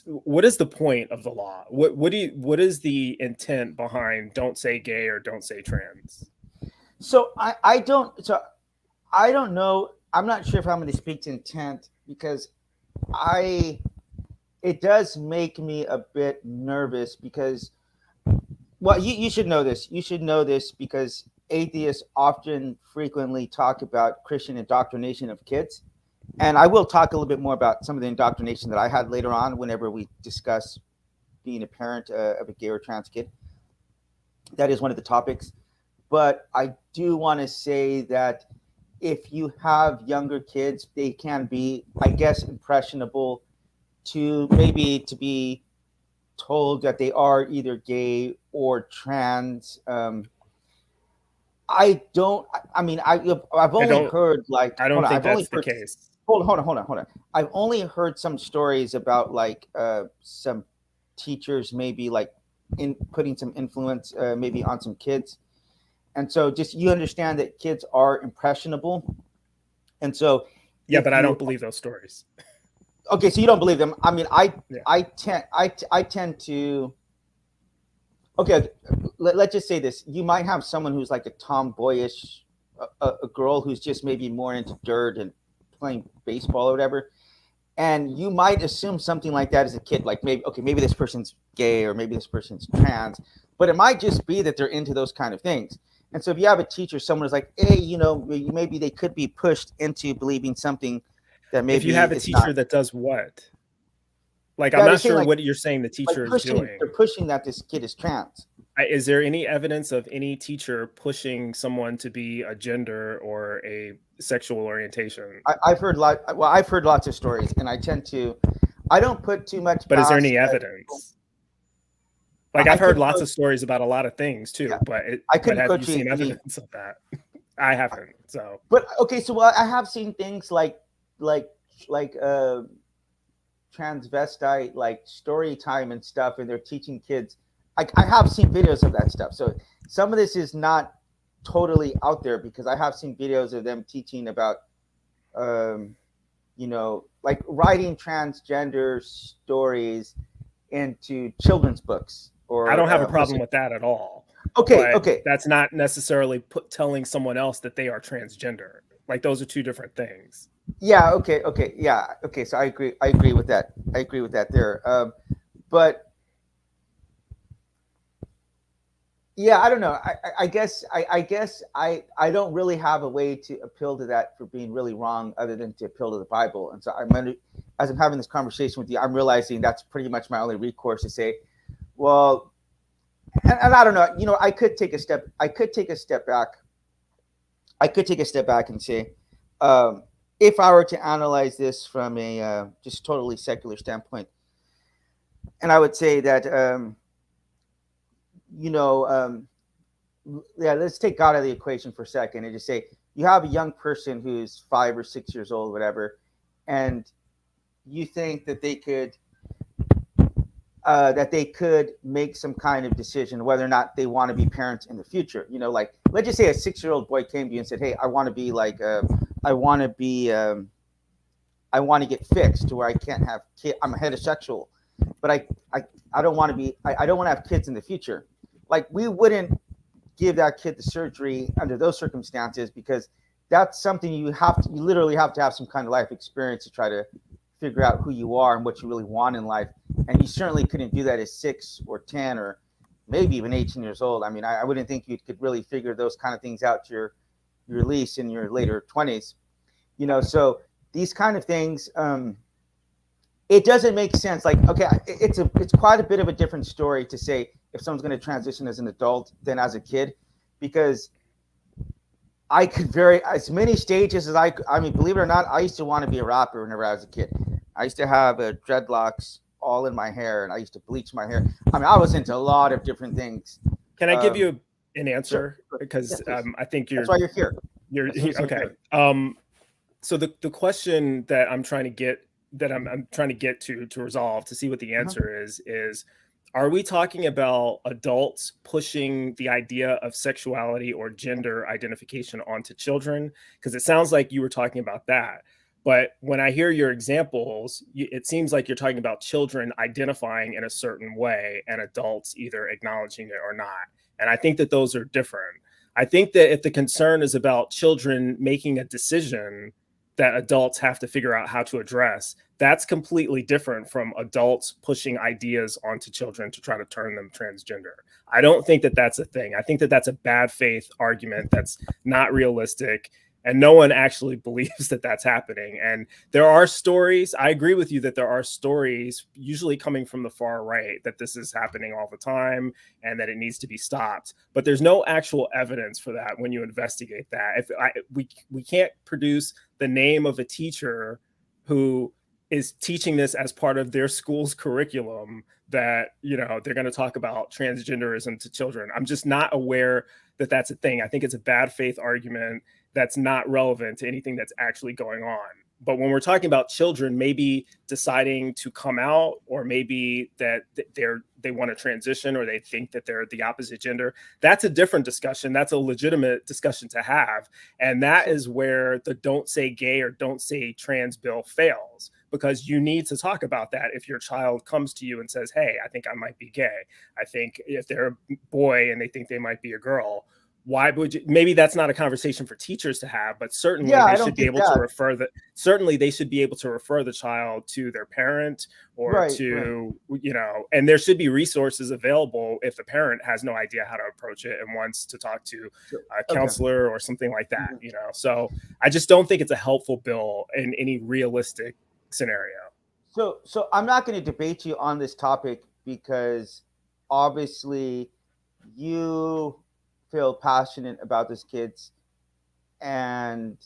[SPEAKER 2] what is the point of the law? What is the intent behind don't say gay or don't say trans?
[SPEAKER 1] So I don't know. I'm not sure if I'm going to speak to intent because it does make me a bit nervous because Well, you should know this. You should know this because atheists often frequently talk about Christian indoctrination of kids. And I will talk a little bit more about some of the indoctrination that I had later on whenever we discuss being a parent of a gay or trans kid. That is one of the topics. But I do want to say that if you have younger kids, they can be, I guess, impressionable to maybe to be told that they are either gay or trans. I don't. I mean, I've
[SPEAKER 2] I
[SPEAKER 1] only
[SPEAKER 2] don't
[SPEAKER 1] heard like.
[SPEAKER 2] I
[SPEAKER 1] Hold
[SPEAKER 2] don't
[SPEAKER 1] on.
[SPEAKER 2] think
[SPEAKER 1] I've only
[SPEAKER 2] that's the
[SPEAKER 1] heard.
[SPEAKER 2] case.
[SPEAKER 1] Hold on. I've only heard some stories about like some teachers maybe like in putting some influence maybe on some kids, and so just you understand that kids are impressionable, and so
[SPEAKER 2] Yeah,
[SPEAKER 1] if
[SPEAKER 2] but I
[SPEAKER 1] you
[SPEAKER 2] don't believe those stories.
[SPEAKER 1] okay, so you don't believe them. I mean,
[SPEAKER 2] Yeah.
[SPEAKER 1] I tend to. Okay, let's just say this. You might have someone who's like a tomboyish, a girl who's just maybe more into dirt and playing baseball or whatever, and you might assume something like that as a kid, like maybe okay, maybe this person's gay or maybe this person's trans, but it might just be that they're into those kind of things. And so if you have a teacher, someone is like, hey, you know, maybe they could be pushed into believing something that
[SPEAKER 2] If you
[SPEAKER 1] maybe
[SPEAKER 2] have a
[SPEAKER 1] it's not.
[SPEAKER 2] teacher that does what? Like, I'm
[SPEAKER 1] That
[SPEAKER 2] not
[SPEAKER 1] is saying
[SPEAKER 2] sure what you're saying the teacher is
[SPEAKER 1] pushing, they're
[SPEAKER 2] doing.
[SPEAKER 1] pushing that this kid is trans.
[SPEAKER 2] Is there any evidence of any teacher pushing someone to be a gender or a sexual orientation?
[SPEAKER 1] I've heard I've heard lots of stories, and I tend to. I don't put too much.
[SPEAKER 2] But is there any
[SPEAKER 1] past,
[SPEAKER 2] evidence? Like,
[SPEAKER 1] I
[SPEAKER 2] I've heard
[SPEAKER 1] couldn't
[SPEAKER 2] lots
[SPEAKER 1] go-
[SPEAKER 2] of stories about a lot of things too,
[SPEAKER 1] Yeah.
[SPEAKER 2] but
[SPEAKER 1] I
[SPEAKER 2] but
[SPEAKER 1] couldn't
[SPEAKER 2] have
[SPEAKER 1] go
[SPEAKER 2] you
[SPEAKER 1] to
[SPEAKER 2] seen
[SPEAKER 1] any.
[SPEAKER 2] evidence of that? I haven't. So,
[SPEAKER 1] But okay, so well, I have seen things like like transvestite like story time and stuff, and they're teaching kids. I have seen videos of that stuff. So some of this is not totally out there because I have seen videos of them teaching about, you know, like writing transgender stories into children's books or
[SPEAKER 2] I don't have a problem with that at all.
[SPEAKER 1] okay,
[SPEAKER 2] But
[SPEAKER 1] okay.
[SPEAKER 2] that's not necessarily telling someone else that they are transgender. Like, those are two different things.
[SPEAKER 1] Yeah, okay, yeah, okay. So I agree with that. I agree with that there. But yeah, I don't know. I guess I don't really have a way to appeal to that for being really wrong, other than to appeal to the Bible. And so as I'm having this conversation with you, I'm realizing that's pretty much my only recourse to say, well, and I don't know. You know, I could take a step. I could take a step back. I could take a step back and say, if I were to analyze this from a just totally secular standpoint, and I would say that, you know, yeah, let's take God out of the equation for a second and just say you have a young person who's 5 or 6 years old, whatever, and you think that they could make some kind of decision whether or not they want to be parents in the future. You know, like let's just say a 6-year-old boy came to you and said, "Hey, I want to be like, I want to be, I want to get fixed to where I can't have kids. I'm a heterosexual, but I don't want to be, I don't want to have kids in the future." Like we wouldn't give that kid the surgery under those circumstances because that's something you literally have to have some kind of life experience to try to figure out who you are and what you really want in life. And you certainly couldn't do that at 6 or 10 or maybe even 18 years old. I mean, I wouldn't think you could really figure those kind of things out to your release in your later 20s. You know, so these kind of things, it doesn't make sense. Like, okay, it's quite a bit of a different story to say if someone's going to transition as an adult than as a kid, because I could vary as many stages as I mean, believe it or not, I used to want to be a rapper whenever I was a kid. I used to have dreadlocks all in my hair, and I used to bleach my hair. I mean, I was into a lot of different things.
[SPEAKER 2] Can I give you an answer?
[SPEAKER 1] Sure.
[SPEAKER 2] Because
[SPEAKER 1] Yes,
[SPEAKER 2] I think
[SPEAKER 1] that's why you're here.
[SPEAKER 2] You're okay.
[SPEAKER 1] Here.
[SPEAKER 2] So the question that I'm trying to get to resolve to see what the answer is are we talking about adults pushing the idea of sexuality or gender identification onto children? Because it sounds like you were talking about that. But when I hear your examples, it seems like you're talking about children identifying in a certain way and adults either acknowledging it or not. And I think that those are different. I think that if the concern is about children making a decision, that adults have to figure out how to address. That's completely different from adults pushing ideas onto children to try to turn them transgender. I don't think that that's a thing. I think that that's a bad faith argument that's not realistic, and no one actually believes that that's happening. And there are stories, I agree with you that there are stories, usually coming from the far right, that this is happening all the time and that it needs to be stopped. But there's no actual evidence for that when you investigate that. We can't produce the name of a teacher who is teaching this as part of their school's curriculum that, you know, they're going to talk about transgenderism to children. I'm just not aware that that's a thing. I think it's a bad faith argument that's not relevant to anything that's actually going on. But when we're talking about children maybe deciding to come out, or maybe that they want to transition, or they think that they're the opposite gender, that's a different discussion. That's a legitimate discussion to have. And that is where the don't say gay or don't say trans bill fails, because you need to talk about that if your child comes to you and says, hey, I think I might be gay. I think if they're a boy and they think they might be a girl, why would you? Maybe that's not a conversation for teachers to have, but certainly they should be able to refer the. Certainly, they should be able to refer the child to their parent, or you know, and there should be resources available if the parent has no idea how to approach it and wants to talk to a counselor or something like that. You know, so I just don't think it's a helpful bill in any realistic scenario.
[SPEAKER 1] So I'm not going to debate you on this topic, because obviously you feel passionate about these kids, and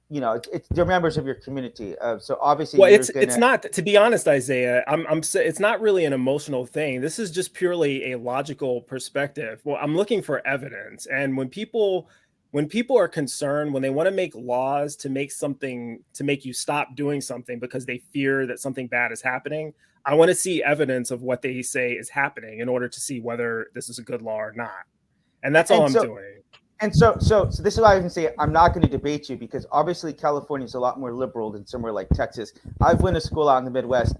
[SPEAKER 1] you know they're members of your community. So obviously,
[SPEAKER 2] well, it's not, to be honest, Isaiah. It's not really an emotional thing. This is just purely a logical perspective. Well, I'm looking for evidence, and when people are concerned, when they want to make laws to make you stop doing something because they fear that something bad is happening, I want to see evidence of what they say is happening in order to see whether this is a good law or not. And that's all I'm doing.
[SPEAKER 1] And so this is why I can say I'm not going to debate you, because obviously California is a lot more liberal than somewhere like Texas. I've went to school out in the Midwest,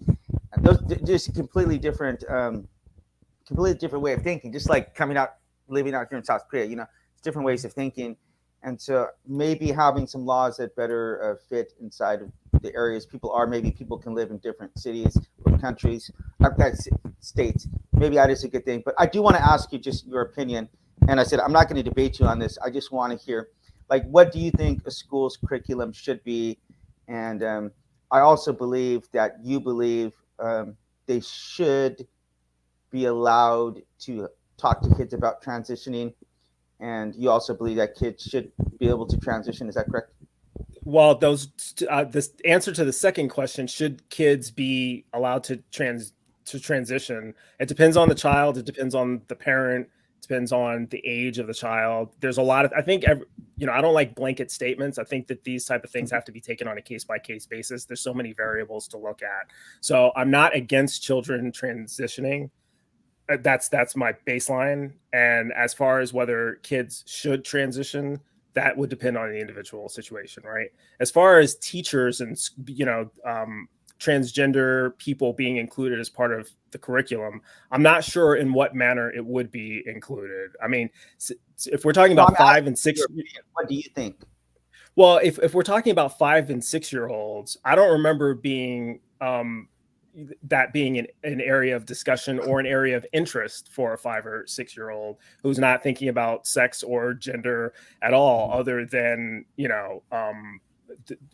[SPEAKER 1] and those just completely different way of thinking. Just like living out here in South Korea, you know, it's different ways of thinking. And so maybe having some laws that better fit inside of the areas people are. Maybe people can live in different cities or countries, states. Maybe that is a good thing. But I do want to ask you just your opinion. And I said, I'm not going to debate you on this. I just want to hear, like, what do you think a school's curriculum should be? And I also believe that you believe they should be allowed to talk to kids about transitioning. And you also believe that kids should be able to transition. Is that correct?
[SPEAKER 2] Well, this answer to the second question, should kids be allowed to transition? It depends on the child. It depends on the parent. It depends on the age of the child. There's a lot of, I think, I don't like blanket statements. I think that these type of things have to be taken on a case-by-case basis. There's so many variables to look at. So I'm not against children transitioning. That's my baseline. And as far as whether kids should transition, that would depend on the individual situation, right? As far as teachers and, transgender people being included as part of the curriculum, I'm not sure in what manner it would be included. I mean, if we're talking about 5 and 6,
[SPEAKER 1] what do you think?
[SPEAKER 2] Well, if we're talking about 5 and 6 year olds, I don't remember being that being an area of discussion or an area of interest for a 5 or 6 year old who's not thinking about sex or gender at all, other than,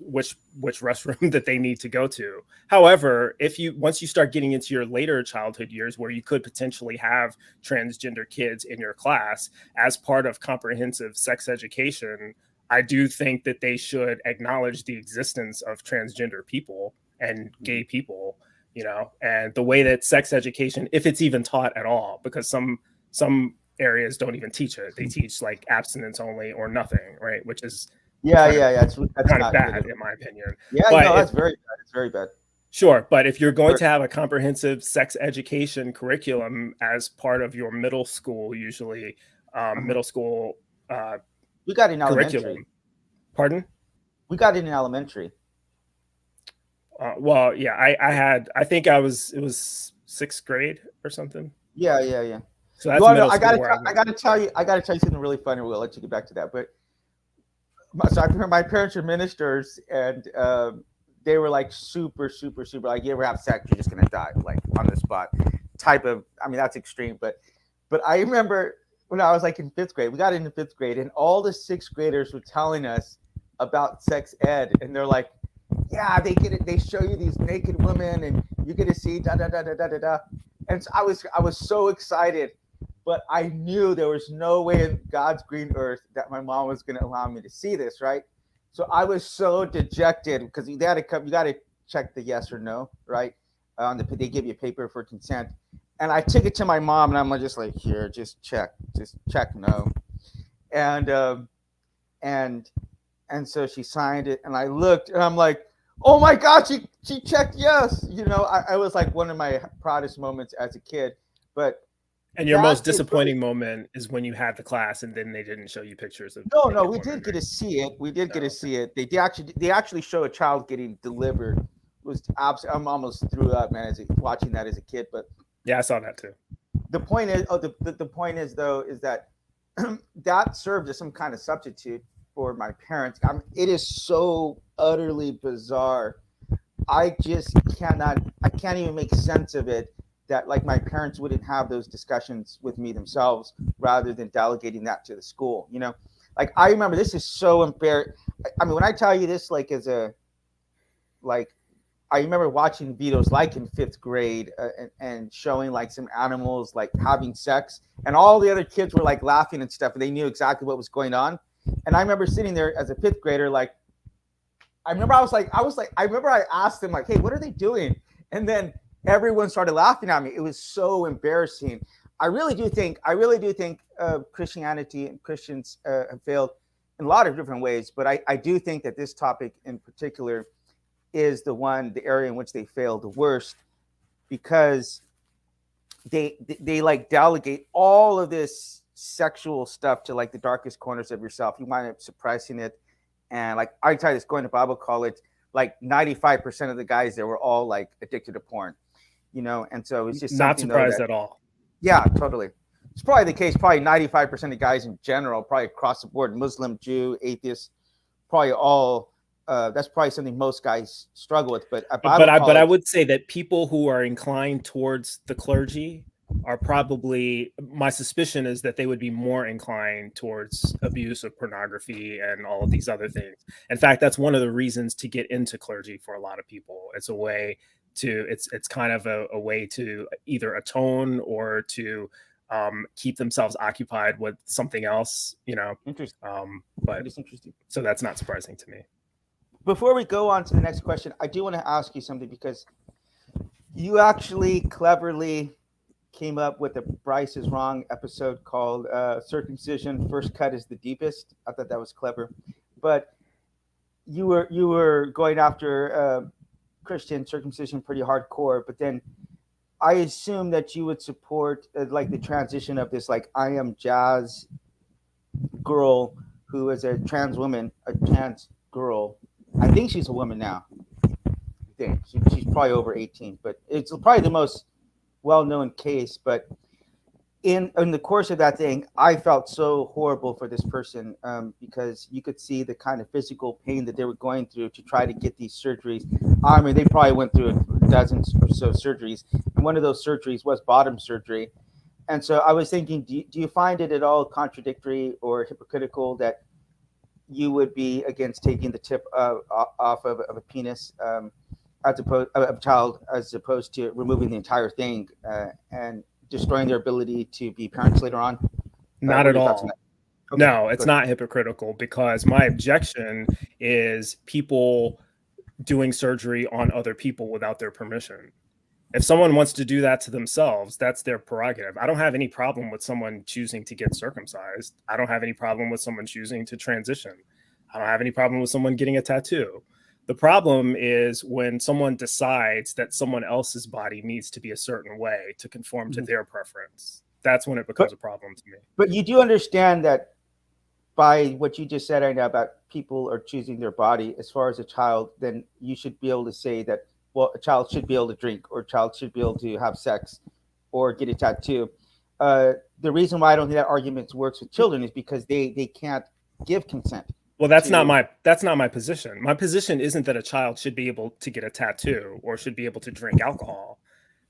[SPEAKER 2] which restroom that they need to go to. However, once you start getting into your later childhood years, where you could potentially have transgender kids in your class as part of comprehensive sex education, I do think that they should acknowledge the existence of transgender people and gay people, and the way that sex education, if it's even taught at all, because some areas don't even teach it. They teach like abstinence only or nothing, right? Which is that's kind of bad in my opinion.
[SPEAKER 1] That's very bad. It's very bad.
[SPEAKER 2] Sure, but if you're going to have a comprehensive sex education curriculum as part of your middle school, usually middle school
[SPEAKER 1] we got it in
[SPEAKER 2] curriculum.
[SPEAKER 1] Elementary.
[SPEAKER 2] Pardon?
[SPEAKER 1] We got it in elementary.
[SPEAKER 2] Well, yeah, I think it was 6th grade or something.
[SPEAKER 1] Yeah.
[SPEAKER 2] So that's
[SPEAKER 1] I gotta tell you something really funny. We'll let you get back to that. But So my parents are ministers, and they were like super, super, super. Like, you ever have sex, you're just gonna die, like on the spot. Type of. I mean, that's extreme, but I remember when I was like in fifth grade, we got into fifth grade, and all the sixth graders were telling us about sex ed, and they're like, "Yeah, they get it. They show you these naked women, and you get to see da da da da da da da." And so I was so excited, but I knew there was no way in God's green earth that my mom was going to allow me to see this, right? So I was so dejected because you got to come, you got to check the yes or no, right? They give you a paper for consent, and I took it to my mom, and I'm just like, here, just check no, and and and so she signed it, and I looked, and I'm like, oh my God, she checked yes. I was like one of my proudest moments as a kid, but
[SPEAKER 2] And your most disappointing moment is when you had the class and then they didn't show you pictures of.
[SPEAKER 1] No, we did get to see it. We did get to see it. They actually show a child getting delivered. It was I'm almost threw up, man, watching that as a kid. But
[SPEAKER 2] yeah, I saw that too.
[SPEAKER 1] The point is, the point is though, is that that served as some kind of substitute for my parents. It is so utterly bizarre. I can't even make sense of it, that like my parents wouldn't have those discussions with me themselves rather than delegating that to the school. Like, I remember, this is so embarrassing. I mean, when I tell you this, like, I remember watching videos like in fifth grade, and showing like some animals like having sex, and all the other kids were like laughing and stuff, and they knew exactly what was going on. And I remember sitting there as a fifth grader, like, I remember I asked them, like, hey, what are they doing? And then everyone started laughing at me. It was so embarrassing. I really do think Christianity and Christians have failed in a lot of different ways, but I do think that this topic in particular is the area in which they fail the worst, because they like delegate all of this sexual stuff to like the darkest corners of yourself. You wind up suppressing it. And like, I tell you this, going to Bible college, like 95% of the guys there were all like addicted to porn, and so it's just
[SPEAKER 2] not surprised at all.
[SPEAKER 1] Yeah, totally. It's probably the case. Probably 95% of guys in general, probably across the board, Muslim, Jew, atheist, probably all. That's probably something most guys struggle with. But
[SPEAKER 2] I would say that people who are inclined towards the clergy are probably, my suspicion is that they would be more inclined towards abuse of pornography and all of these other things. In fact, that's one of the reasons to get into clergy for a lot of people. It's a way to, it's kind of a way to either atone or to keep themselves occupied with something else,
[SPEAKER 1] Interesting.
[SPEAKER 2] But
[SPEAKER 1] it's interesting.
[SPEAKER 2] So that's not surprising to me.
[SPEAKER 1] Before we go on to the next question, I do want to ask you something, because you actually cleverly came up with a Bryce is Wrong episode called Circumcision First Cut is the Deepest. I thought that was clever. But you were going after Christian circumcision pretty hardcore, but then I assume that you would support like the transition of this, like, I Am Jazz girl who is a trans woman, a trans girl. I think she's a woman now. I think she's probably over 18, but it's probably the most well-known case. But in the course of that thing, I felt so horrible for this person, because you could see the kind of physical pain that they were going through to try to get these surgeries. I mean, they probably went through dozens or so surgeries, and one of those surgeries was bottom surgery. And so I was thinking, do you find it at all contradictory or hypocritical that you would be against taking the tip off of a penis, as opposed of a child, as opposed to removing the entire thing and destroying their ability to be parents later on?
[SPEAKER 2] Not at all. Okay, no, it's not hypocritical, because my objection is people doing surgery on other people without their permission. If someone wants to do that to themselves, that's their prerogative. I don't have any problem with someone choosing to get circumcised. I don't have any problem with someone choosing to transition. I don't have any problem with someone getting a tattoo. The problem is when someone decides that someone else's body needs to be a certain way to conform to their preference. That's when it becomes a problem to me.
[SPEAKER 1] But you do understand that by what you just said right now about people are choosing their body as far as a child, then you should be able to say that, well, a child should be able to drink, or a child should be able to have sex or get a tattoo. The reason why I don't think that argument works with children is because they can't give consent.
[SPEAKER 2] Well, that's not
[SPEAKER 1] to
[SPEAKER 2] my position. My position isn't that a child should be able to get a tattoo or should be able to drink alcohol.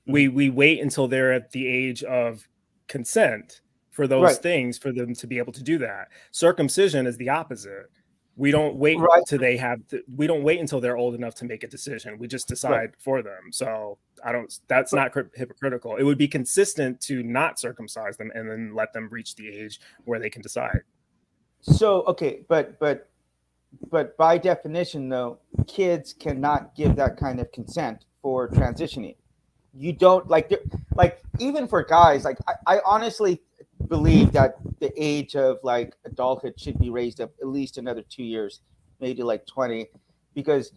[SPEAKER 2] We wait until they're at the age of consent for those
[SPEAKER 1] right,
[SPEAKER 2] things for them to be able to do that. Circumcision is the opposite. We don't wait
[SPEAKER 1] right,
[SPEAKER 2] till we don't wait until they're old enough to make a decision. We just
[SPEAKER 1] right.
[SPEAKER 2] decide for them. So that's not hypocritical. It would be consistent to not circumcise them and then let them reach the age where they can decide.
[SPEAKER 1] So okay, but by definition, though, kids cannot give that kind of consent for transitioning. You don't like even for guys. Like I honestly believe that the age of like adulthood should be raised up at least another 2 years, maybe like 20, because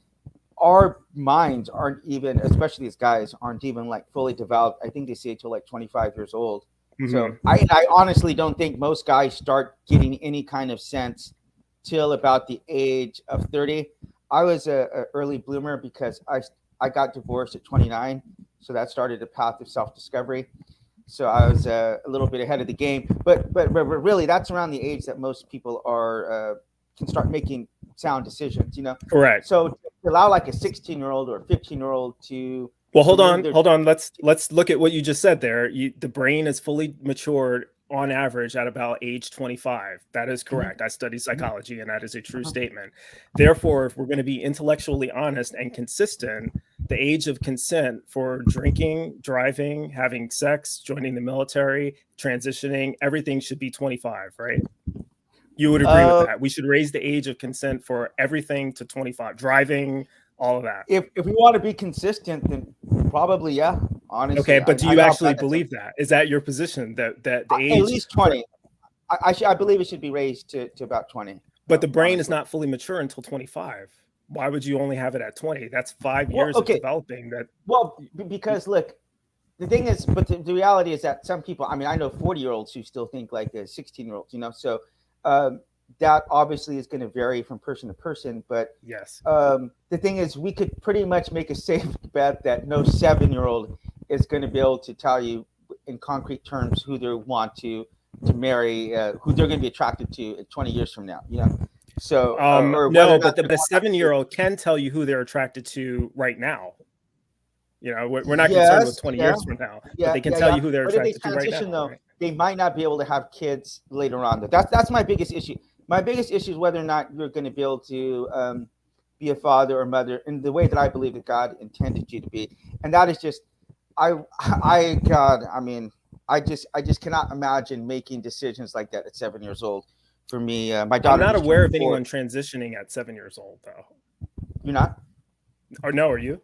[SPEAKER 1] our minds aren't even, especially as guys, aren't even like fully developed. I think they say till like 25 years old. So
[SPEAKER 2] Mm-hmm.
[SPEAKER 1] I honestly don't think most guys start getting any kind of sense till about the age of 30. I was a early bloomer because I got divorced at 29, so that started a path of self discovery. So I was a little bit ahead of the game, but really that's around the age that most people are can start making sound decisions.
[SPEAKER 2] Correct.
[SPEAKER 1] So to allow like a 16-year-old or a 15-year-old to
[SPEAKER 2] Well, hold
[SPEAKER 1] remove
[SPEAKER 2] on,
[SPEAKER 1] their
[SPEAKER 2] hold on. Let's look at what you just said there. The brain is fully matured on average at about age 25. That is correct. I study psychology, and that is a true statement. Therefore, if we're going to be intellectually honest and consistent, the age of consent for drinking, driving, having sex, joining the military, transitioning, everything should be 25, right? You would agree with that? We should raise the age of consent for everything to 25. Driving, all of that.
[SPEAKER 1] If we want to be consistent, then probably yeah. Honestly,
[SPEAKER 2] Okay, but do
[SPEAKER 1] I
[SPEAKER 2] you
[SPEAKER 1] know
[SPEAKER 2] actually
[SPEAKER 1] that's
[SPEAKER 2] believe that? Is that your position that the
[SPEAKER 1] at
[SPEAKER 2] age
[SPEAKER 1] least 20? I believe it should be raised to about 20.
[SPEAKER 2] But the brain is
[SPEAKER 1] honestly.
[SPEAKER 2] not fully mature until 25. Why would you only have it at 20? That's 5
[SPEAKER 1] Well,
[SPEAKER 2] years of
[SPEAKER 1] okay.
[SPEAKER 2] developing that.
[SPEAKER 1] Well, because look, the thing is, but the reality is that some people, I mean, I know 40-year-olds who still think like a 16-year-old, so um, that obviously is going to vary from person to person. But
[SPEAKER 2] Yes.
[SPEAKER 1] the thing is, we could pretty much make a safe bet that no 7-year-old is going to be able to tell you in concrete terms who they want to marry, who they're going to be attracted to 20 years from now, So, or
[SPEAKER 2] no, but the 7-year-old can tell you who they're attracted to right now. We're not concerned with 20 years from now, but they can tell you who they're attracted to right now.
[SPEAKER 1] Though,
[SPEAKER 2] right?
[SPEAKER 1] they might not be able to have kids later on. That's my biggest issue. My biggest issue is whether or not you're going to be able to be a father or mother in the way that I believe that God intended you to be, and that is just, God, I mean, I just cannot imagine making decisions like that at 7 years old. For me, my daughter.
[SPEAKER 2] I'm not aware of anyone transitioning at 7 years old, though.
[SPEAKER 1] You're not?
[SPEAKER 2] Or no? Are you?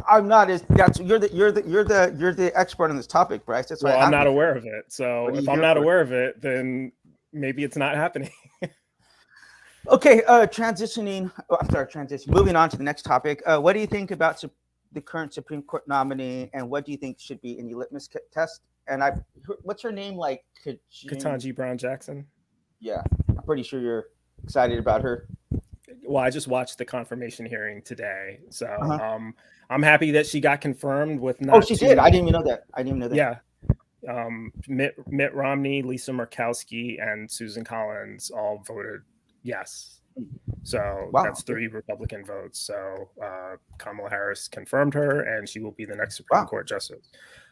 [SPEAKER 1] I'm not. You're the expert on this topic, Bryce. That's why
[SPEAKER 2] I'm not aware of it. So if I'm not aware of it, then maybe it's not happening.
[SPEAKER 1] Okay, transitioning. I'm sorry, transition. Moving on to the next topic. What do you think about the current Supreme Court nominee, and what do you think should be in the litmus test? And what's her name? Like
[SPEAKER 2] Ketanji Brown Jackson.
[SPEAKER 1] Yeah, I'm pretty sure you're excited about her.
[SPEAKER 2] Well, I just watched the confirmation hearing today, so I'm happy that she got confirmed with.
[SPEAKER 1] She did. I didn't even know that.
[SPEAKER 2] Yeah, Mitt Romney, Lisa Murkowski, and Susan Collins all voted yes. So that's 3 Republican votes. So Kamala Harris confirmed her, and she will be the next Supreme Court justice.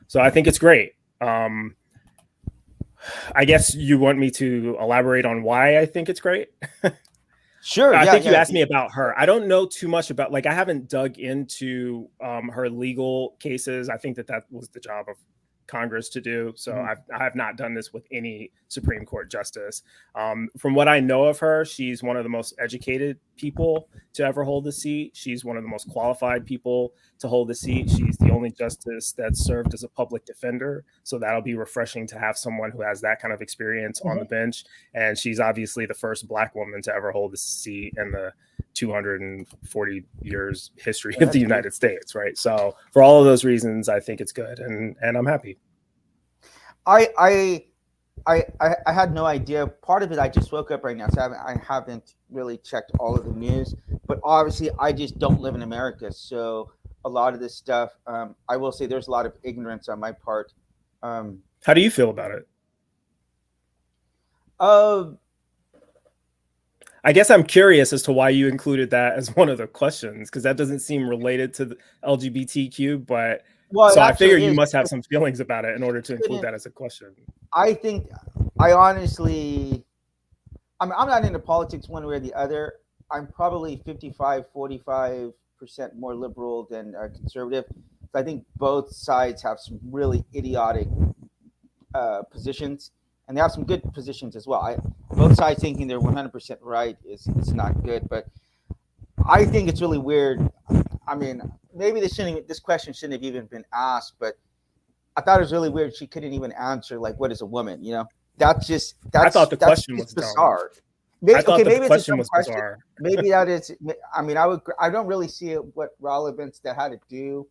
[SPEAKER 2] So I think it's great. I guess you want me to elaborate on why I think it's great.
[SPEAKER 1] Sure.
[SPEAKER 2] I think you asked me about her. I don't know too much about, I haven't dug into her legal cases. I think that was the job of Congress to do. So I have not done this with any Supreme Court justice. From what I know of her, she's one of the most educated people to ever hold the seat. She's one of the most qualified people to hold the seat. She's the only justice that served as a public defender. So that'll be refreshing to have someone who has that kind of experience on the bench. And she's obviously the first Black woman to ever hold the seat in the 240 years history of the United States, right? So for all of those reasons, I think it's good, and I'm happy.
[SPEAKER 1] I had no idea. Part of it, I just woke up right now, so I haven't really checked all of the news. But obviously, I just don't live in America, so a lot of this stuff, I will say, there's a lot of ignorance on my part.
[SPEAKER 2] How do you feel about it? I guess I'm curious as to why you included that as one of the questions, because that doesn't seem related to the LGBTQ. But
[SPEAKER 1] Well, it
[SPEAKER 2] so I figure
[SPEAKER 1] actually
[SPEAKER 2] you
[SPEAKER 1] is.
[SPEAKER 2] must have some feelings about it in order to include that as a question.
[SPEAKER 1] I think, I honestly, I mean, I'm not into politics one way or the other. I'm probably 55, 45% more liberal than conservative. I think both sides have some really idiotic positions, and they have some good positions as well. Both sides thinking they're 100% right is not good, but I think it's really weird. I mean, maybe this question shouldn't have even been asked, but I thought it was really weird. She couldn't even answer like, "What is a woman?" That's just
[SPEAKER 2] I thought the
[SPEAKER 1] that's
[SPEAKER 2] question
[SPEAKER 1] just
[SPEAKER 2] was dumb.
[SPEAKER 1] bizarre.
[SPEAKER 2] I
[SPEAKER 1] Maybe
[SPEAKER 2] thought
[SPEAKER 1] okay,
[SPEAKER 2] that the
[SPEAKER 1] maybe it's a
[SPEAKER 2] question
[SPEAKER 1] dumb
[SPEAKER 2] was
[SPEAKER 1] question.
[SPEAKER 2] bizarre.
[SPEAKER 1] Maybe that is. I mean, I don't really see what relevance that had to do,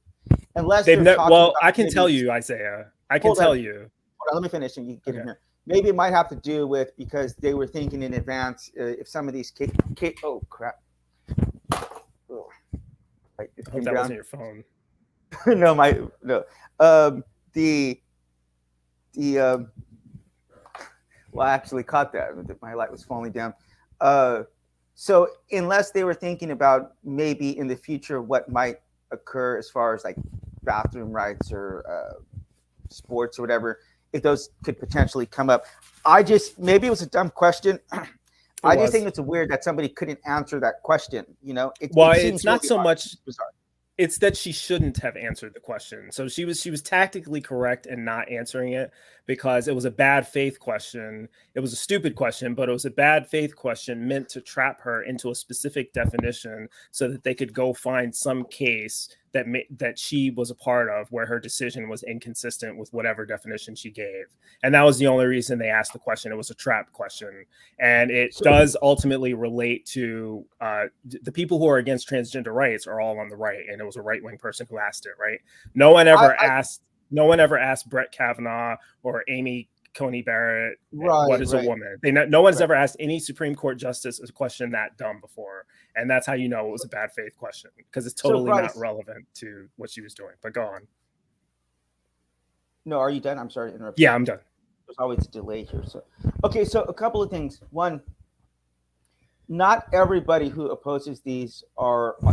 [SPEAKER 1] unless
[SPEAKER 2] They've
[SPEAKER 1] they're
[SPEAKER 2] never.
[SPEAKER 1] talking
[SPEAKER 2] Well,
[SPEAKER 1] about
[SPEAKER 2] I can tell
[SPEAKER 1] maybe.
[SPEAKER 2] you, Isaiah. I can
[SPEAKER 1] Hold on,
[SPEAKER 2] tell
[SPEAKER 1] hold
[SPEAKER 2] you.
[SPEAKER 1] on. Let me finish, and you get in
[SPEAKER 2] Okay.
[SPEAKER 1] here. Maybe it might have to do with because they were thinking in advance if some of these oh crap. Oh, right, it
[SPEAKER 2] I hope
[SPEAKER 1] came
[SPEAKER 2] that
[SPEAKER 1] down.
[SPEAKER 2] wasn't your phone.
[SPEAKER 1] No, no. Um, the well, I actually caught that. My light was falling down. So unless they were thinking about maybe in the future what might occur as far as like bathroom rights or sports or whatever, if those could potentially come up, maybe it was a dumb question. I just think it's weird that somebody couldn't answer that question. It seems
[SPEAKER 2] it's not
[SPEAKER 1] really
[SPEAKER 2] so much.
[SPEAKER 1] bizarre.
[SPEAKER 2] It's that she shouldn't have answered the question. So she was tactically correct in not answering it because it was a bad faith question. It was a stupid question, but it was a bad faith question meant to trap her into a specific definition so that they could go find some case that she was a part of where her decision was inconsistent with whatever definition she gave. And that was the only reason they asked the question. It was a trap question. And it does ultimately relate to the people who are against transgender rights are all on the right. And it was a right-wing person who asked it, right? No one ever asked Brett Kavanaugh or Amy Coney Barrett, what is a woman? No one's ever asked any Supreme Court justice a question that dumb before. And that's how you know it was a bad faith question, because it's totally not relevant to what she was doing. But go on.
[SPEAKER 1] No, are you done? I'm sorry to interrupt.
[SPEAKER 2] Yeah, I'm done.
[SPEAKER 1] There's always a delay here. So a couple of things. One, not everybody who opposes these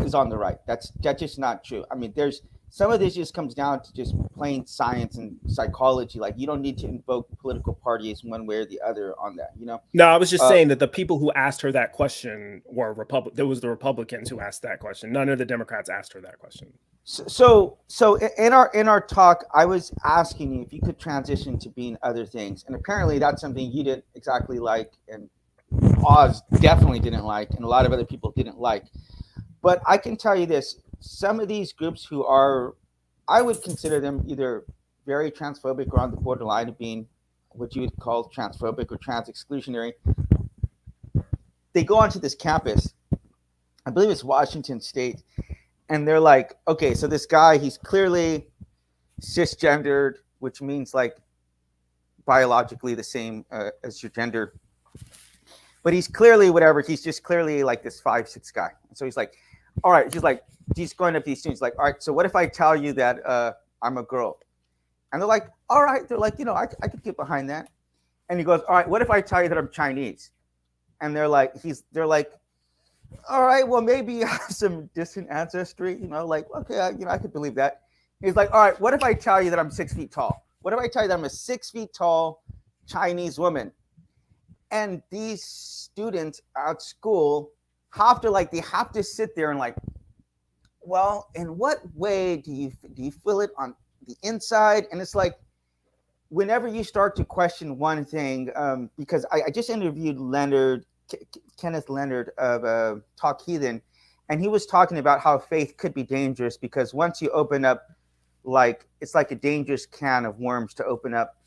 [SPEAKER 1] is on the right. That's just not true. I mean, there's some of this just comes down to just plain science and psychology. Like, you don't need to invoke political parties one way or the other on that.
[SPEAKER 2] No, I was just saying that the people who asked her that question were There was the Republicans who asked that question. None of the Democrats asked her that question.
[SPEAKER 1] So in our talk, I was asking you if you could transition to being other things, and apparently that's something you didn't exactly like, and Oz definitely didn't like, and a lot of other people didn't like. But I can tell you this: some of these groups who are, I would consider them either very transphobic or on the borderline of being what you would call transphobic or trans exclusionary. They go onto this campus, I believe it's Washington State, and they're like, okay, so this guy, he's clearly cisgendered, which means like biologically the same as your gender. But he's clearly whatever. He's just clearly like this 5'6" guy. So he's like, all right. He's going up to these students like, all right. So what if I tell you that I'm a girl? And they're like, all right. They're like, I could get behind that. And he goes, all right. What if I tell you that I'm Chinese? And they're like, all right. Well, maybe you have some distant ancestry. Like, okay, I could believe that. He's like, all right. What if I tell you that I'm 6 feet tall? What if I tell you that I'm a 6 feet tall Chinese woman? And these students at school have to sit there and like, well, in what way do you feel it on the inside? And it's like, whenever you start to question one thing, because I just interviewed Kenneth Leonard of Talk Heathen, and he was talking about how faith could be dangerous because once you open up, like, it's like a dangerous can of worms to open up.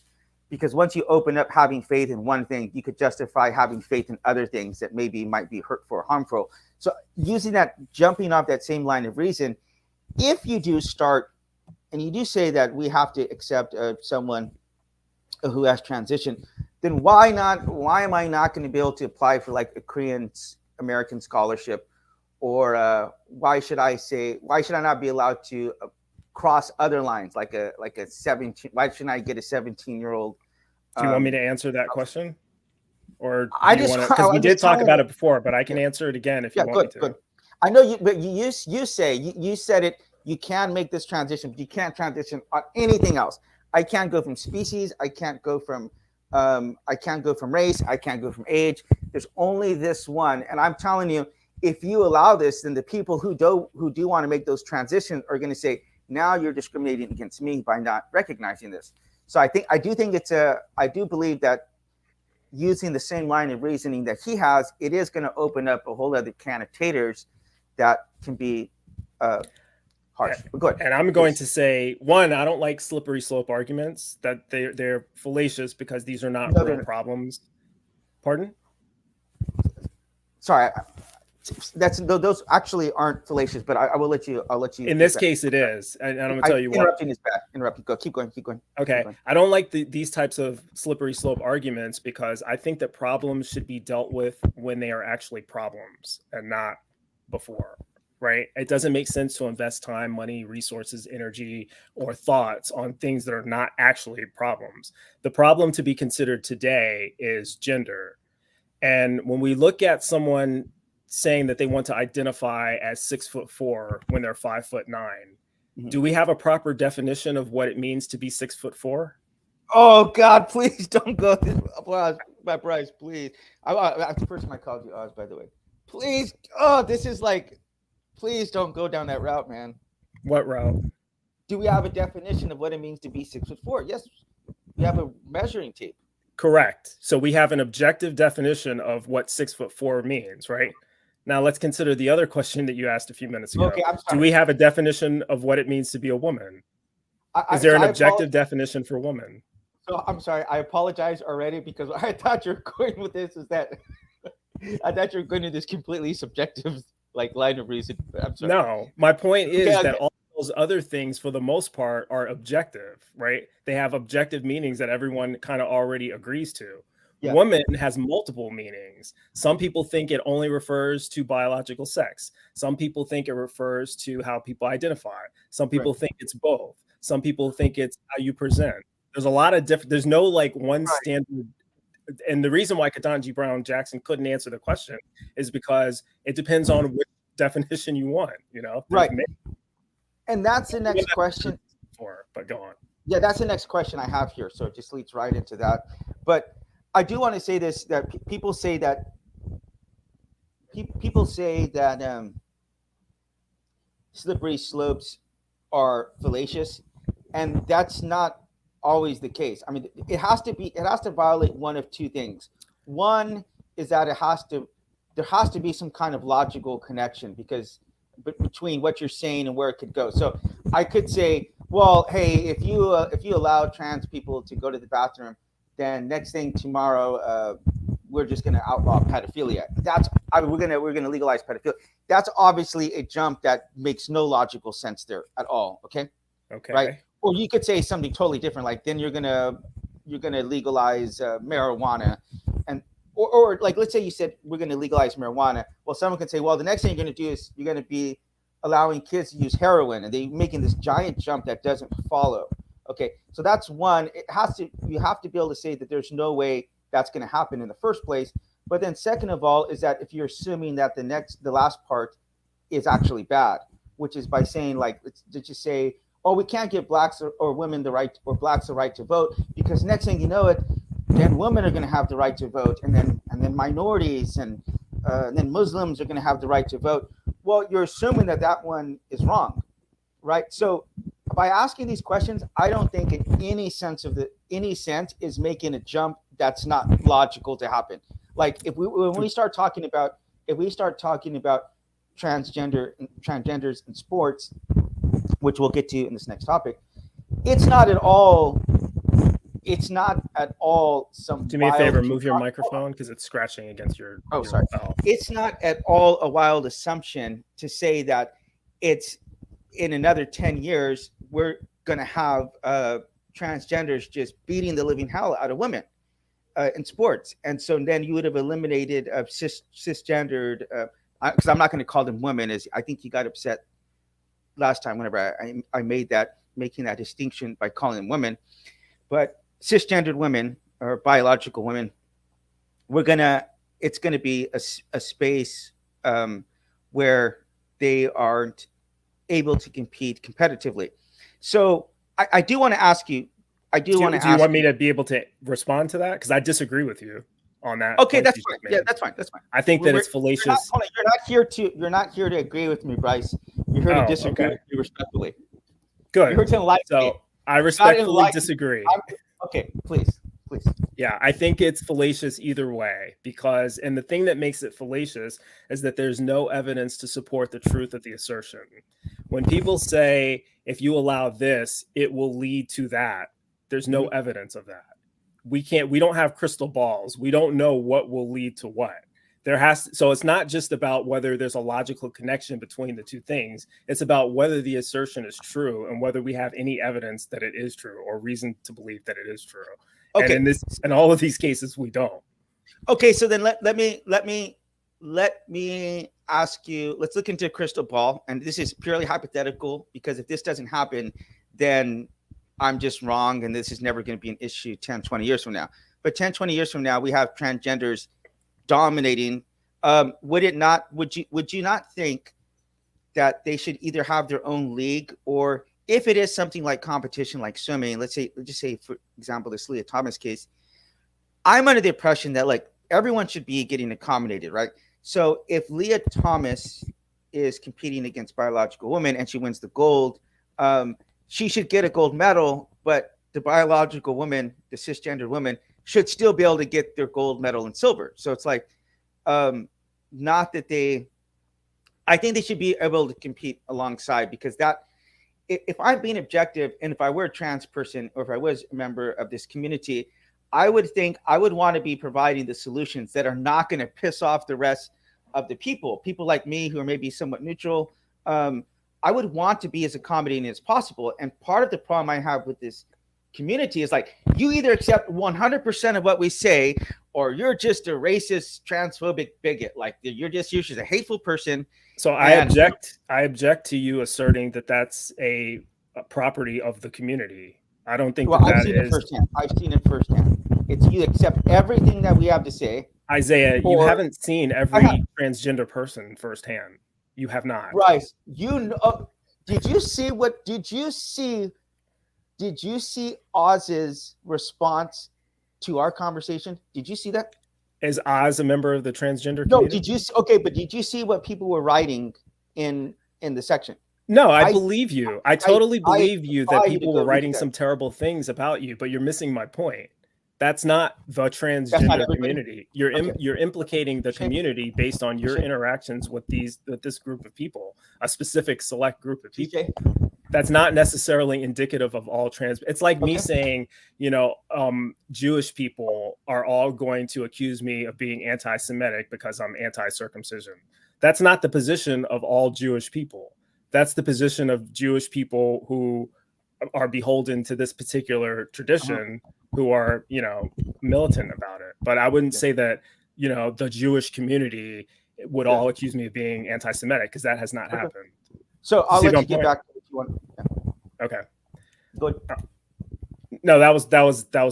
[SPEAKER 1] Because once you open up having faith in one thing, you could justify having faith in other things that maybe might be hurtful or harmful. So jumping off that same line of reason, if you do start, and you do say that we have to accept someone who has transition, then why am I not going to be able to apply for like a Korean American scholarship? Or why should I not be allowed to cross other lines like a 17? Why shouldn't I get a 17-year-old?
[SPEAKER 2] Do you want me to answer that question? or
[SPEAKER 1] I
[SPEAKER 2] do you
[SPEAKER 1] just,
[SPEAKER 2] want to? Because we
[SPEAKER 1] I'm just
[SPEAKER 2] did talk
[SPEAKER 1] telling
[SPEAKER 2] about
[SPEAKER 1] you.
[SPEAKER 2] it before, but I can answer it again if you
[SPEAKER 1] Yeah,
[SPEAKER 2] want me
[SPEAKER 1] good,
[SPEAKER 2] to.
[SPEAKER 1] good. I know you, but you say you said it. You can make this transition, but you can't transition on anything else. I can't go from species. I can't go from race. I can't go from age. There's only this one, and I'm telling you, if you allow this, then the people who do want to make those transitions are going to say, now you're discriminating against me by not recognizing this. So I do think I do believe that using the same line of reasoning that he has, it is going to open up a whole other can of taters that can be harsh. But go ahead.
[SPEAKER 2] And I'm going to say, one, I don't like slippery slope arguments, that they're fallacious because these are not real problems. Pardon?
[SPEAKER 1] Sorry, those actually aren't fallacious, but I will let you. I'll let you.
[SPEAKER 2] In this case, it is, and I'm going to tell you why.
[SPEAKER 1] Interrupting is bad. Interrupting. Go. Keep going.
[SPEAKER 2] Okay.
[SPEAKER 1] Keep going.
[SPEAKER 2] I don't like these types of slippery slope arguments because I think that problems should be dealt with when they are actually problems and not before, right? It doesn't make sense to invest time, money, resources, energy, or thoughts on things that are not actually problems. The problem to be considered today is gender. And when we look at someone saying that they want to identify as 6'4" when they're 5'9", do we have a proper definition of what it means to be 6'4"?
[SPEAKER 1] Oh God, please don't go this Bryce, please. That's the person I called you Oz, by the way. Please. Oh, this is like, please don't go down that route, man.
[SPEAKER 2] What route?
[SPEAKER 1] Do we have a definition of what it means to be 6'4"? Yes, we have a measuring tape.
[SPEAKER 2] Correct. So we have an objective definition of what 6'4" means, right? Now let's consider the other question that you asked a few minutes ago.
[SPEAKER 1] Okay, I'm sorry.
[SPEAKER 2] Do we have a definition of what it means to be a woman? Is there an objective definition for woman?
[SPEAKER 1] So I'm sorry, I apologize already because I thought you're going with this is that I thought you're going to this completely subjective like line of reason. I'm sorry.
[SPEAKER 2] No, my point is that all those other things for the most part are objective, right? They have objective meanings that everyone kind of already agrees to. Yeah. Woman has multiple meanings. Some people think it only refers to biological sex. Some people think it refers to how people identify. Some people think it's both. Some people think it's how you present. There's a lot of different, there's no like one standard. And the reason why Ketanji Brown Jackson couldn't answer the question is because it depends on which definition you want, you know?
[SPEAKER 1] Right. And that's the next question.
[SPEAKER 2] But go on.
[SPEAKER 1] Yeah, that's the next question I have here. So it just leads right into that. But I do want to say this, that people say that slippery slopes are fallacious, and that's not always the case. I mean, it has to violate one of two things. One is that there has to be some kind of logical connection between what you're saying and where it could go. So I could say, well, hey, if you allow trans people to go to the bathroom, then next thing tomorrow, we're just going to outlaw pedophilia. We're gonna legalize pedophilia. That's obviously a jump that makes no logical sense there at all. Okay. Right. Or you could say something totally different, like then you're gonna legalize marijuana, or like let's say you said we're gonna legalize marijuana. Well, someone could say, well, the next thing you're gonna do is you're gonna be allowing kids to use heroin, and they're making this giant jump that doesn't follow. Okay, so that's one. You have to be able to say that there's no way that's going to happen in the first place. But then second of all is that if you're assuming that the last part is actually bad, which is by saying like, did you say, oh, we can't give blacks or women the right, or blacks the right to vote, because next thing you know it, then women are going to have the right to vote, and then minorities and then Muslims are going to have the right to vote. Well, you're assuming that one is wrong, right? So by asking these questions, I don't think in any sense is making a jump that's not logical to happen. Like when we start talking about transgenders in sports, which we'll get to in this next topic, it's not at all some.
[SPEAKER 2] Do me a favor, move your microphone because it's scratching against your.
[SPEAKER 1] Oh, sorry. It's not at all a wild assumption to say that it's in another 10 years we're going to have transgenders just beating the living hell out of women in sports, and so then you would have eliminated cisgendered. Because I'm not going to call them women, as I think you got upset last time whenever I making that distinction by calling them women, but cisgendered women or biological women, it's gonna be a space where they aren't able to compete competitively. So I do want to ask you. I do want to
[SPEAKER 2] Do you
[SPEAKER 1] ask
[SPEAKER 2] want me
[SPEAKER 1] you.
[SPEAKER 2] to be able to respond to that? Because I disagree with you on that.
[SPEAKER 1] Okay,
[SPEAKER 2] point
[SPEAKER 1] that's
[SPEAKER 2] you
[SPEAKER 1] fine.
[SPEAKER 2] just made.
[SPEAKER 1] Yeah, that's fine. That's fine.
[SPEAKER 2] I think that it's
[SPEAKER 1] You're not,
[SPEAKER 2] fallacious.
[SPEAKER 1] hold on, you're not here to agree with me, Bryce. You're here to
[SPEAKER 2] Oh,
[SPEAKER 1] disagree
[SPEAKER 2] okay.
[SPEAKER 1] with me respectfully. You're
[SPEAKER 2] Good.
[SPEAKER 1] here to enlighten me.
[SPEAKER 2] So I
[SPEAKER 1] Not
[SPEAKER 2] respectfully
[SPEAKER 1] enlighten.
[SPEAKER 2] disagree.
[SPEAKER 1] Okay, please, please.
[SPEAKER 2] Yeah, I think it's fallacious either way because, and the thing that makes it fallacious is that there's no evidence to support the truth of the assertion. When people say, if you allow this, it will lead to that, there's no evidence of that. We don't have crystal balls. We don't know what will lead to what. So it's not just about whether there's a logical connection between the two things. It's about whether the assertion is true and whether we have any evidence that it is true or reason to believe that it is true.
[SPEAKER 1] Okay.
[SPEAKER 2] And in all of these cases, we don't.
[SPEAKER 1] Okay, so then let me ask you. Let's look into a crystal ball, and this is purely hypothetical because if this doesn't happen, then I'm just wrong, and this is never going to be an issue 10, 20 years from now. But 10, 20 years from now, we have transgenders dominating. Would you not think that they should either have their own league, or if it is something like competition, like swimming, let's just say, for example, this Lia Thomas case, I'm under the impression that like everyone should be getting accommodated, right? So if Lia Thomas is competing against biological women and she wins the gold, she should get a gold medal, but the biological woman, the cisgender woman, should still be able to get their gold medal and silver. So it's like, not that I think they should be able to compete alongside, because that, if I'm being objective and if I were a trans person or if I was a member of this community, I would think I would want to be providing the solutions that are not going to piss off the rest of the people like me who are maybe somewhat neutral. I would want to be as accommodating as possible. And part of the problem I have with this community is like, you either accept 100% of what we say, or you're just a racist, transphobic bigot. Like you're just a hateful person.
[SPEAKER 2] So I object to you asserting that that's a property of the community. I don't think
[SPEAKER 1] I've seen it firsthand. It's you accept everything that we have to say.
[SPEAKER 2] Isaiah, you haven't seen every transgender person firsthand. You have not.
[SPEAKER 1] Bryce, did you see Oz's response to our conversation? Did you see that?
[SPEAKER 2] Is Oz a member of the transgender community?
[SPEAKER 1] No, did you see what people were writing in the section?
[SPEAKER 2] No, I believe you. I totally believe you that people were writing some terrible things about you, but you're missing my point. That's not the transgender community. You're implicating the community based on your interactions with this group of people, a specific select group of people. That's not necessarily indicative of all trans. It's like me saying, Jewish people are all going to accuse me of being anti-Semitic because I'm anti-circumcision. That's not the position of all Jewish people. That's the position of Jewish people who are beholden to this particular tradition, who are, militant about it. But I wouldn't say that, the Jewish community would all accuse me of being anti-Semitic, because that has not happened.
[SPEAKER 1] So I'll let you get back to what you want. Yeah.
[SPEAKER 2] Okay.
[SPEAKER 1] Good.
[SPEAKER 2] No, that was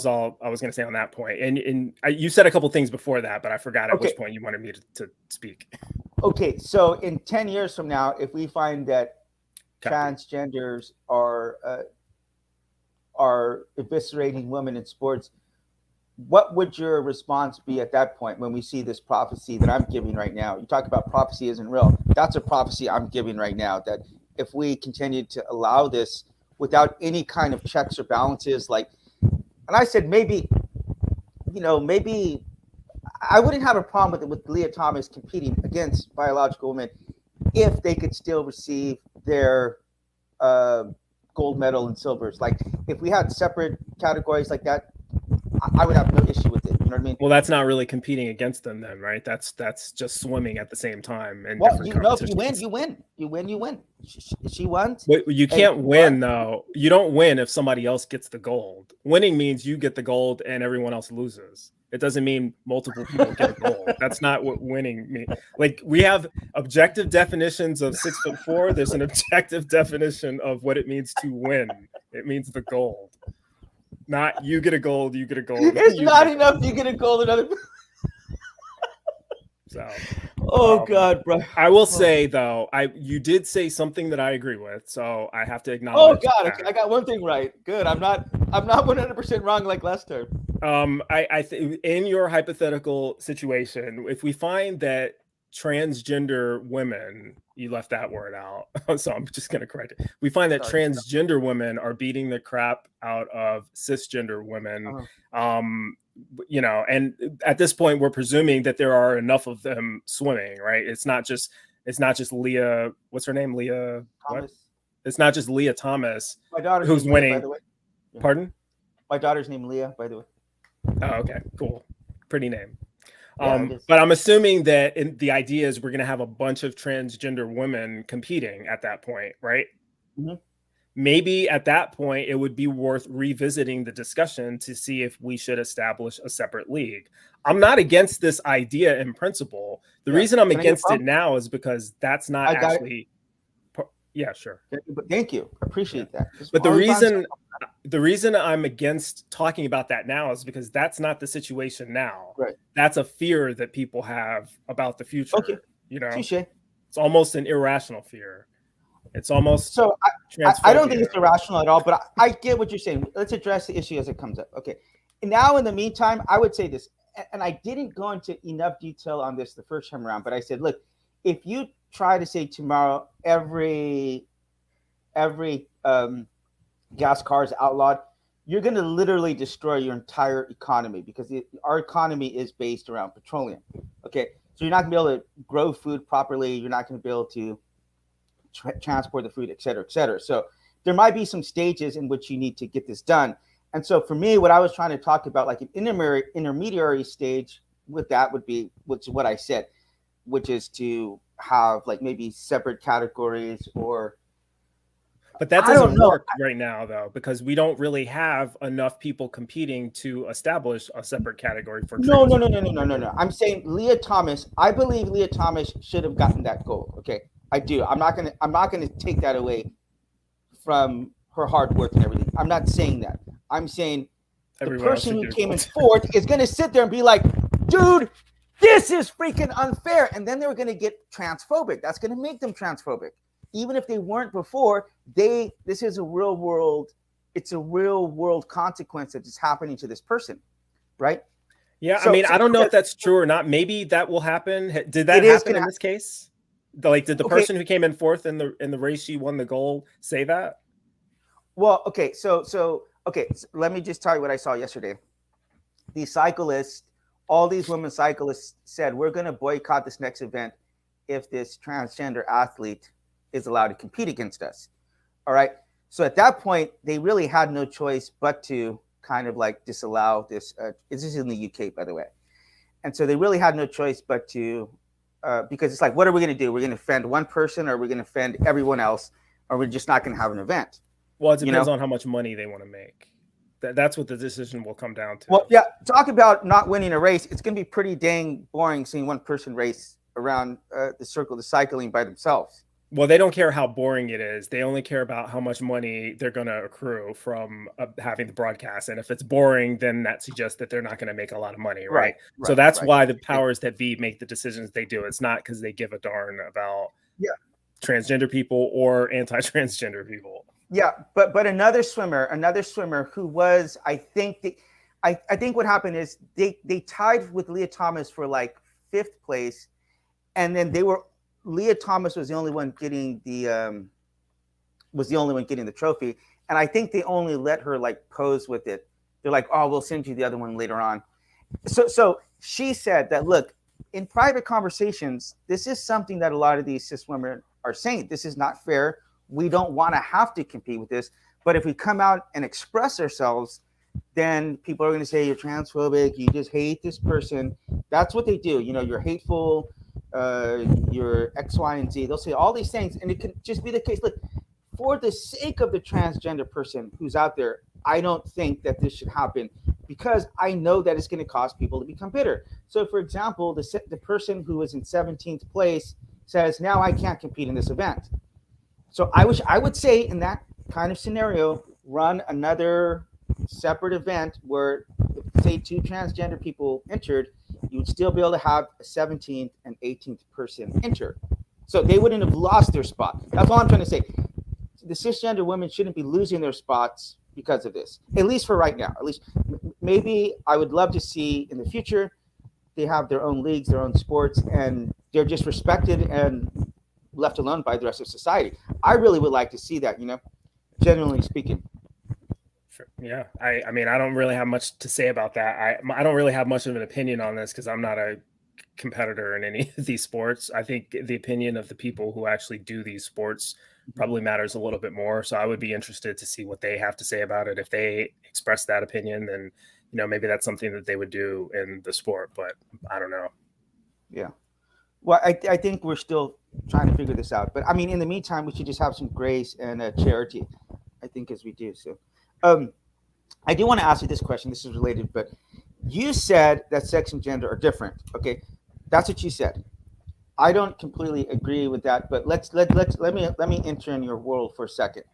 [SPEAKER 2] all I was going to say on that point. And you said a couple things before that, but I forgot at which point you wanted me to speak.
[SPEAKER 1] Okay, so in 10 years from now, if we find that transgenders are eviscerating women in sports, what would your response be at that point when we see this prophecy that I'm giving right now? You talk about prophecy isn't real. That's a prophecy I'm giving right now, that if we continue to allow this without any kind of checks or balances, and I said maybe I wouldn't have a problem with Lia Thomas competing against biological women if they could still receive their gold medal and silvers. Like if we had separate categories like that, I would have no issue with it. You know what I mean?
[SPEAKER 2] Well, that's not really competing against them then, right? That's just swimming at the same time. And
[SPEAKER 1] if you win. She won.
[SPEAKER 2] But you can't win though. You don't win if somebody else gets the gold. Winning means you get the gold and everyone else loses. It doesn't mean multiple people get a gold. That's not what winning means. Like we have objective definitions of 6'4". There's an objective definition of what it means to win. It means the gold. Not you get a gold, you get a gold.
[SPEAKER 1] It's not enough you get a gold.
[SPEAKER 2] So,
[SPEAKER 1] Oh God, bro.
[SPEAKER 2] I will
[SPEAKER 1] Oh.
[SPEAKER 2] say though, you did say something that I agree with, so I have to
[SPEAKER 1] Oh
[SPEAKER 2] acknowledge.
[SPEAKER 1] God, okay, I got one thing right. Good. I'm not 100% wrong like last time.
[SPEAKER 2] I think in your hypothetical situation, if we find that transgender women, you left that word out, so I'm just going to correct it. We find that
[SPEAKER 1] Sorry.
[SPEAKER 2] transgender women are beating the crap out of cisgender women. You know, and at this point, we're presuming that there are enough of them swimming, right? It's not just Leah. What's her name? Leah.
[SPEAKER 1] Thomas.
[SPEAKER 2] What? It's not just Leah Thomas.
[SPEAKER 1] My daughter's
[SPEAKER 2] who's
[SPEAKER 1] name
[SPEAKER 2] winning.
[SPEAKER 1] Leah, by the way.
[SPEAKER 2] Yeah. Pardon?
[SPEAKER 1] My daughter's name Leah, by the way.
[SPEAKER 2] Oh, okay, cool, pretty name.
[SPEAKER 1] Yeah,
[SPEAKER 2] but I'm assuming that the idea is we're going to have a bunch of transgender women competing at that point, right?
[SPEAKER 1] Mm-hmm.
[SPEAKER 2] Maybe at that point it would be worth revisiting the discussion to see if we should establish a separate league. I'm not against this idea in principle. The reason I'm against it now is because that's not actually. Yeah, sure.
[SPEAKER 1] Thank you. Appreciate that.
[SPEAKER 2] But the reason I'm against talking about that now is because that's not the situation now.
[SPEAKER 1] Right.
[SPEAKER 2] That's a fear that people have about the future.
[SPEAKER 1] Okay.
[SPEAKER 2] You know,
[SPEAKER 1] Touché.
[SPEAKER 2] It's almost an irrational fear. It's almost
[SPEAKER 1] so. I don't think it's irrational at all, but I get what you're saying. Let's address the issue as it comes up. Okay. And now, in the meantime, I would say this, and I didn't go into enough detail on this the first time around, but I said, look, if you try to say tomorrow every gas car is outlawed, you're going to literally destroy your entire economy because our economy is based around petroleum. Okay, so you're not going to be able to grow food properly. You're not going to be able to transport the food, et cetera, et cetera. So there might be some stages in which you need to get this done. And so for me, what I was trying to talk about, like an intermediary stage with that would be, which is what I said, which is to have like maybe separate categories or.
[SPEAKER 2] But that doesn't work right now, though, because we don't really have enough people competing to establish a separate category for.
[SPEAKER 1] No. I'm saying Leah Thomas. I believe Leah Thomas should have gotten that goal. Okay, I do. I'm not gonna take that away from her hard work and everything. I'm not saying that. I'm saying the person who came in fourth is gonna sit there and be like, dude, this is freaking unfair, and then they're gonna get transphobic. That's gonna make them transphobic. Even if they weren't before, this is a real world. It's a real world consequence that is happening to this person, right?
[SPEAKER 2] Yeah, I mean, I don't know if that's true or not. Maybe that will happen. Did that happen in this case? Like, did the person who came in fourth in the race she won the gold say that?
[SPEAKER 1] Well, okay, so let me just tell you what I saw yesterday. The cyclists, all these women cyclists said, we're going to boycott this next event if this transgender athlete is allowed to compete against us. All right. So at that point, they really had no choice but to kind of like disallow this. This is in the UK, by the way. And so they really had no choice but to, because it's like, what are we going to do? We're going to offend one person, or are we going to offend everyone else, or we're just not going to have an event?
[SPEAKER 2] Well, it depends on how much money they want to make. That's what the decision will come down to.
[SPEAKER 1] Well, yeah. Talk about not winning a race. It's going to be pretty dang boring seeing one person race around the circle of cycling by themselves.
[SPEAKER 2] Well, they don't care how boring it is. They only care about how much money they're going to accrue from having the broadcast. And if it's boring, then that suggests that they're not going to make a lot of money, right? So that's why the powers that be make the decisions they do. It's not because they give a darn about transgender people or anti-transgender people.
[SPEAKER 1] Yeah, but another swimmer who was, I think what happened is they tied with Leah Thomas for like 5th place, and then Leah Thomas was the only one getting the trophy, and I think they only let her like pose with it. They're like, oh, we'll send you the other one later on. So she said that, look, in private conversations, this is something that a lot of these cis women are saying. This is not fair. We don't want to have to compete with this. But if we come out and express ourselves, then people are going to say you're transphobic. You just hate this person. That's what they do. You know, you're hateful. You're X, Y, and Z. They'll say all these things, and it could just be the case. Look, for the sake of the transgender person who's out there, I don't think that this should happen because I know that it's going to cause people to become bitter. So, for example, the person who was in 17th place says, now I can't compete in this event. So I would say in that kind of scenario, run another separate event where, say, 2 transgender people entered, you would still be able to have a 17th and 18th person enter. So they wouldn't have lost their spot. That's all I'm trying to say. The cisgender women shouldn't be losing their spots because of this, at least for right now. At least maybe I would love to see in the future they have their own leagues, their own sports, and they're just respected and left alone by the rest of society. I really would like to see that, generally speaking.
[SPEAKER 2] Yeah, I mean, I don't really have much to say about that. I don't really have much of an opinion on this because I'm not a competitor in any of these sports. I think the opinion of the people who actually do these sports probably matters a little bit more. So I would be interested to see what they have to say about it. If they express that opinion, then maybe that's something that they would do in the sport. But I don't know.
[SPEAKER 1] Yeah. Well, I think we're still trying to figure this out. But I mean, in the meantime, we should just have some grace and charity, I think, as we do. So I do want to ask you this question. This is related, but you said that sex and gender are different. Okay. That's what you said. I don't completely agree with that, but let me enter in your world for a second.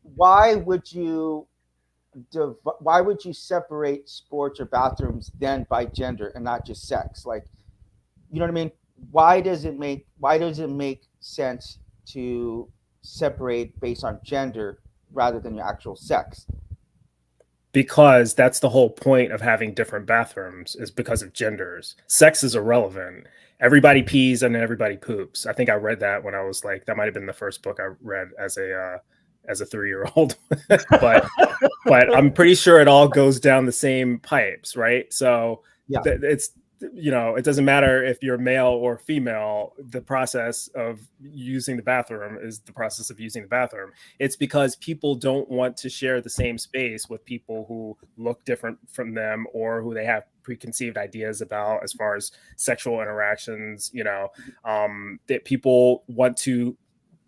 [SPEAKER 1] Why would you separate sports or bathrooms then by gender and not just sex? Like, you know what I mean? Why does it make sense to separate based on gender rather than your actual sex?
[SPEAKER 2] Because that's the whole point of having different bathrooms, is because of genders. Sex is irrelevant. Everybody pees and everybody poops. I think I read that when I was like, that might have been the first book I read as a 3-year-old. but I'm pretty sure it all goes down the same pipes, right? So yeah. It's, it doesn't matter if you're male or female. The process of using the bathroom is the process of using the bathroom. It's because people don't want to share the same space with people who look different from them or who they have preconceived ideas about as far as sexual interactions, that people want to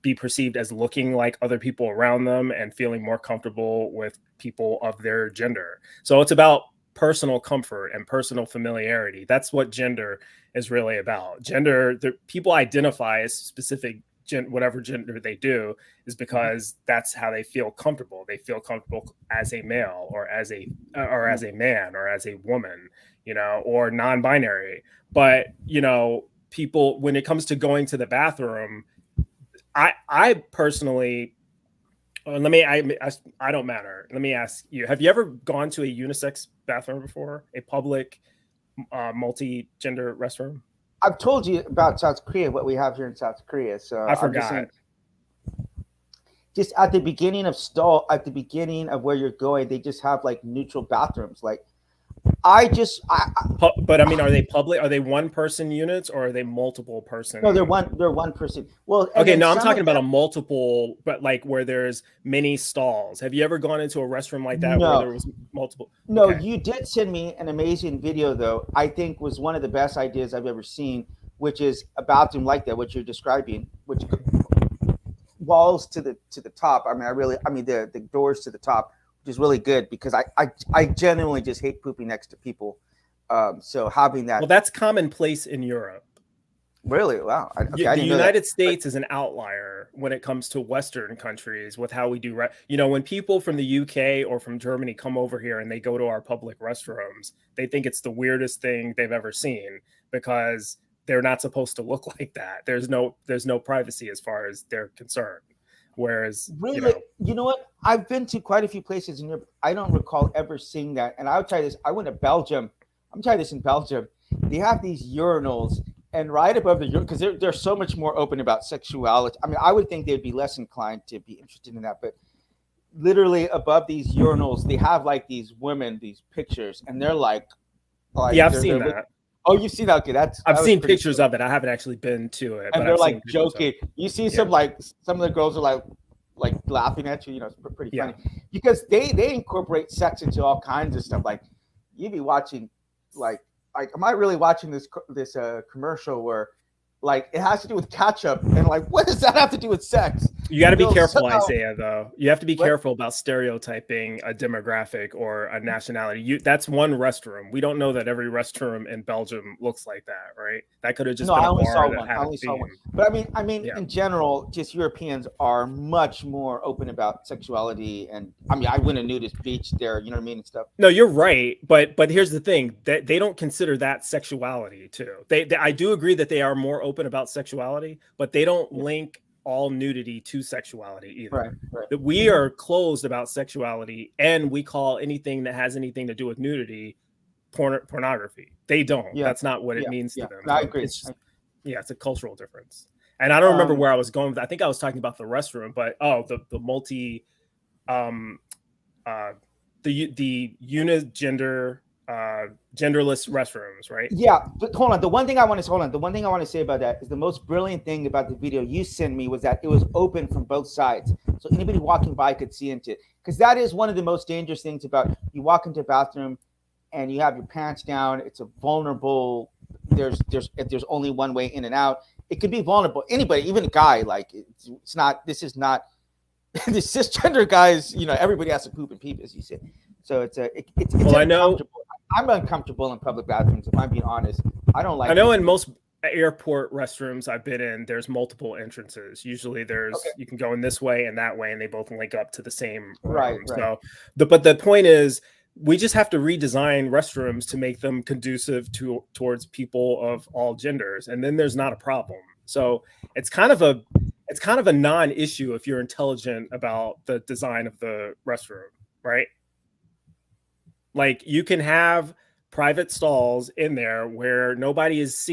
[SPEAKER 2] be perceived as looking like other people around them and feeling more comfortable with people of their gender. So it's about personal comfort and personal familiarity. That's what gender is really about. Gender, people identify as specific whatever gender they do is because that's how they feel comfortable. They feel comfortable as a male or as a man or as a woman, or non-binary. But, people, when it comes to going to the bathroom, I personally, I don't matter. Let me ask you, have you ever gone to a unisex bathroom before? A public multi-gender restroom?
[SPEAKER 1] I've told you about South Korea, what we have here in South Korea. So
[SPEAKER 2] I forgot.
[SPEAKER 1] Just at the beginning of where you're going, they just have like neutral bathrooms. Like
[SPEAKER 2] but I mean, are they public? Are they one person units or are they multiple person?
[SPEAKER 1] No, they're one person. Well,
[SPEAKER 2] okay, no, I'm talking about a multiple, but like where there's many stalls. Have you ever gone into a restroom like that where there was multiple?
[SPEAKER 1] No, okay. You did send me an amazing video though. I think was one of the best ideas I've ever seen, which is a bathroom like that, what you're describing, which walls to the top. I mean, the doors to the top. Is really good because I genuinely just hate pooping next to people. So having that.
[SPEAKER 2] Well, that's commonplace in Europe.
[SPEAKER 1] Really? Wow.
[SPEAKER 2] The United States is an outlier when it comes to Western countries with how we do. When people from the UK or from Germany come over here and they go to our public restrooms, they think it's the weirdest thing they've ever seen because they're not supposed to look like that. There's no privacy as far as they're concerned. Whereas,
[SPEAKER 1] really, you know what? I've been to quite a few places in Europe. I don't recall ever seeing that. And I'll try this. I went to Belgium. I'm trying this in Belgium. They have these urinals, and right above the because they're so much more open about sexuality. I mean, I would think they'd be less inclined to be interested in that, but literally above these urinals, they have like these women, these pictures, and they're like
[SPEAKER 2] yeah, I've seen that.
[SPEAKER 1] Oh, you've seen that? Okay,
[SPEAKER 2] I've seen pictures of it. I haven't actually been to it.
[SPEAKER 1] And they're like joking. You see some of the girls are like laughing at you. It's pretty funny because they incorporate sex into all kinds of stuff. Like you'd be watching, like am I really watching this commercial where like it has to do with ketchup and like what does that have to do with sex?
[SPEAKER 2] You got to be
[SPEAKER 1] They'll
[SPEAKER 2] careful,
[SPEAKER 1] somehow
[SPEAKER 2] Isaiah, though. You have to be
[SPEAKER 1] what?
[SPEAKER 2] careful about stereotyping a demographic or a nationality. That's one restroom. We don't know that every restroom in Belgium looks like that, right? That could have just
[SPEAKER 1] No,
[SPEAKER 2] been
[SPEAKER 1] I
[SPEAKER 2] a
[SPEAKER 1] only
[SPEAKER 2] bar
[SPEAKER 1] saw
[SPEAKER 2] that
[SPEAKER 1] one. I
[SPEAKER 2] had a
[SPEAKER 1] only saw one.
[SPEAKER 2] theme.
[SPEAKER 1] But I mean,
[SPEAKER 2] Yeah.
[SPEAKER 1] in general, just Europeans are much more open about sexuality, and I mean, I went to nudist beach there. You know what I mean and stuff.
[SPEAKER 2] No, you're right, but here's the thing that they don't consider that sexuality too. They I do agree that they are more open about sexuality, but they don't
[SPEAKER 1] Yeah.
[SPEAKER 2] link all nudity to sexuality
[SPEAKER 1] Right,
[SPEAKER 2] either.
[SPEAKER 1] right.
[SPEAKER 2] That we are closed about sexuality, and we call anything that has anything to do with nudity pornography. They don't.
[SPEAKER 1] Yeah,
[SPEAKER 2] That's not what it
[SPEAKER 1] yeah,
[SPEAKER 2] means to
[SPEAKER 1] yeah.
[SPEAKER 2] them.
[SPEAKER 1] No, I
[SPEAKER 2] So
[SPEAKER 1] agree.
[SPEAKER 2] it's just, yeah, it's a cultural difference. And I don't remember
[SPEAKER 1] Um,
[SPEAKER 2] where I was going with that. I think I was talking about the restroom, but the multi um uh the unigender genderless restrooms, right?
[SPEAKER 1] yeah, but hold on. The one thing I want to hold on. The one thing I want to say about that is the most brilliant thing about the video you sent me was that it was open from both sides, so anybody walking by could see into it. Because that is one of the most dangerous things about you walk into a bathroom and you have your pants down. It's a vulnerable. If there's only one way in and out. It could be vulnerable. Anybody, even a guy, like it's not. This is not the cisgender guys. You know, everybody has to poop and pee, as you said. So it's
[SPEAKER 2] Well, I know
[SPEAKER 1] uncomfortable. I'm uncomfortable in public bathrooms. If I'm being honest, I don't like.
[SPEAKER 2] I know in most airport restrooms I've been in, there's multiple entrances. Usually
[SPEAKER 1] Okay.
[SPEAKER 2] you can go in this way and that way, and they both link up to the same
[SPEAKER 1] Right,
[SPEAKER 2] room.
[SPEAKER 1] right.
[SPEAKER 2] So but the point is we just have to redesign restrooms to make them conducive towards people of all genders, and then there's not a problem. So it's kind of a non-issue if you're intelligent about the design of the restroom, right? Like you can have private stalls in there where nobody's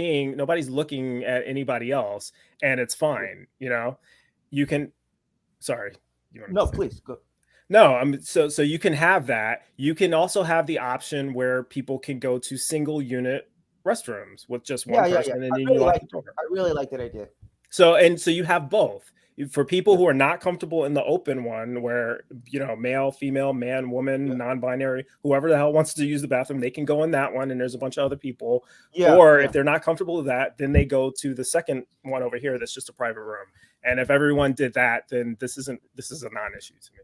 [SPEAKER 2] looking at anybody else, and it's fine. You can. Sorry, you want
[SPEAKER 1] No,
[SPEAKER 2] to say?
[SPEAKER 1] please go.
[SPEAKER 2] No, so you can have that. You can also have the option where people can go to single unit restrooms with just one
[SPEAKER 1] Yeah.
[SPEAKER 2] person, and
[SPEAKER 1] I
[SPEAKER 2] then you
[SPEAKER 1] really
[SPEAKER 2] lock
[SPEAKER 1] like.
[SPEAKER 2] the door.
[SPEAKER 1] I really like that idea.
[SPEAKER 2] So you have both. For people who are not comfortable in the open one, where male, female, man, woman,
[SPEAKER 1] Yeah,
[SPEAKER 2] non-binary, whoever the hell wants to use the bathroom, they can go in that one, and there's a bunch of other people.
[SPEAKER 1] yeah,
[SPEAKER 2] Or
[SPEAKER 1] yeah.
[SPEAKER 2] if they're not comfortable with that, then they go to the second one over here that's just a private room. And if everyone did that, then this is a non-issue to me.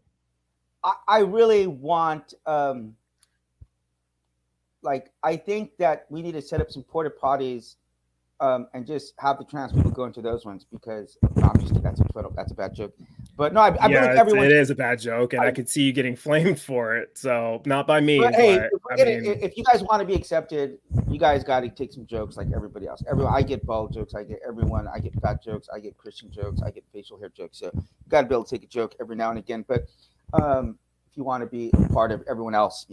[SPEAKER 1] I really want. Like I think that we need to set up some porta potties, and just have the trans people go into those ones because no, I'm just that's a bad joke. But no, I believe everyone.
[SPEAKER 2] It is a bad joke, and I could see you getting flamed for it. So not by me,
[SPEAKER 1] But hey,
[SPEAKER 2] but I mean,
[SPEAKER 1] if you guys want to be accepted, you guys got to take some jokes like everybody else. I get bald jokes. I get fat jokes. I get Christian jokes. I get facial hair jokes. So you got to be able to take a joke every now and again. But if you want to be a part of everyone else,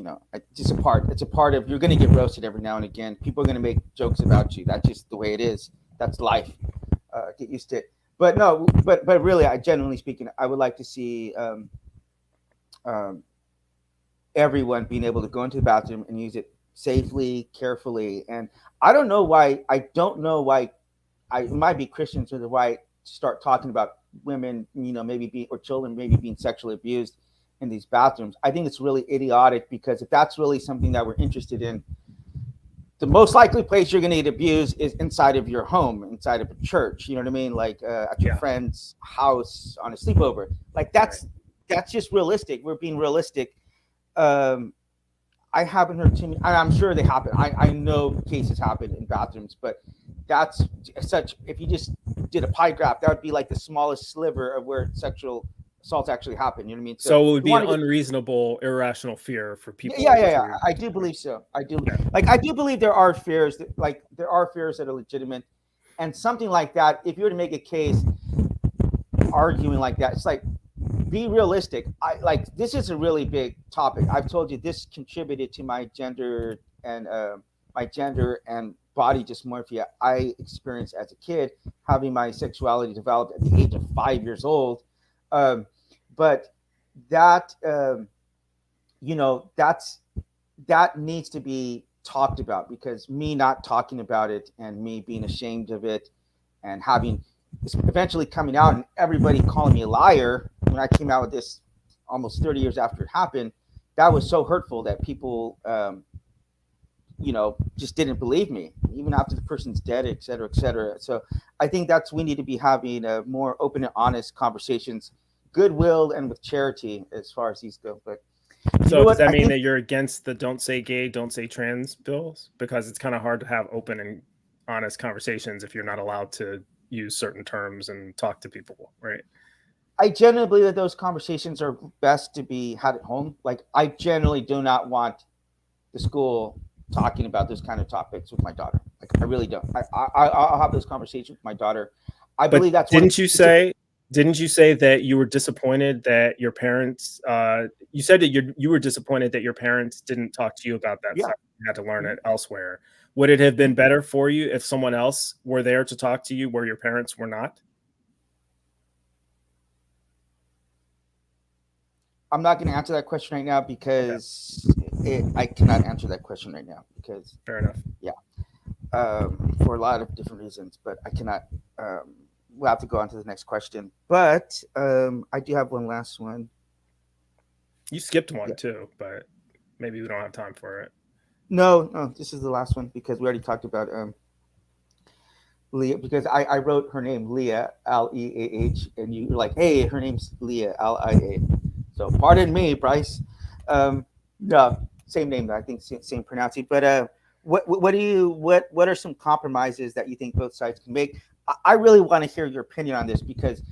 [SPEAKER 1] just a part. It's a part of. You're going to get roasted every now and again. People are going to make jokes about you. That's just the way it is. That's life. Get used to it. But no, but really, genuinely speaking, I would like to see everyone being able to go into the bathroom and use it safely, carefully. And I don't know why. It might be Christians or why start talking about women, maybe being or children maybe being sexually abused in these bathrooms. I think it's really idiotic because if that's really something that we're interested in, the most likely place you're going to get abused is inside of your home, inside of a church. You know what I mean? Like at your friend's house on a sleepover. Like that's just realistic. We're being realistic. I haven't heard too many. I'm sure they happen. I know cases happen in bathrooms, but that's such. If you just did a pie graph, that would be like the smallest sliver of where sexual assaults actually happen. You know what I mean?
[SPEAKER 2] So it would be an unreasonable, irrational fear for people.
[SPEAKER 1] Yeah. I do believe so. I do. Yeah. Like I do believe there are fears that are legitimate, and something like that. If you were to make a case arguing like that, it's like be realistic. This is a really big topic. I've told you this contributed to my gender and body dysmorphia I experienced as a kid, having my sexuality developed at the age of 5 years old. But that that needs to be talked about, because me not talking about it and me being ashamed of it and having eventually coming out and everybody calling me a liar when I came out with this almost 30 years after it happened, that was so hurtful that people just didn't believe me, even after the person's dead, et cetera, et cetera. So I think we need to be having a more open and honest conversations, goodwill and with charity as far as these go. But
[SPEAKER 2] so does that mean that you're against the "Don't Say Gay, Don't Say Trans" bills? Because it's kind of hard to have open and honest conversations if you're not allowed to use certain terms and talk to people, right?
[SPEAKER 1] I generally believe that those conversations are best to be had at home. Like, I generally do not want the school talking about those kind of topics with my daughter. Like, I really don't. I'll have those conversations with my daughter. I believe that's.
[SPEAKER 2] Didn't you say that you were disappointed that your parents? You said that you were disappointed that your parents didn't talk to you about that.
[SPEAKER 1] Yeah.
[SPEAKER 2] You had to learn it elsewhere. Would it have been better for you if someone else were there to talk to you where your parents were not?
[SPEAKER 1] I'm not going to answer that question right now because I cannot answer that question right now because.
[SPEAKER 2] Fair enough.
[SPEAKER 1] Yeah. For a lot of different reasons, but I cannot. We'll have to go on to the next question. But I do have one last one.
[SPEAKER 2] You skipped one too, but maybe we don't have time for it.
[SPEAKER 1] No, this is the last one because we already talked about Leah, because I wrote her name Leah, Leah, and you were like, hey, her name's Leah, Lia. So pardon me, Bryce. No, same name, I think, same pronouncing. But what are some compromises that you think both sides can make? I really want to hear your opinion on this because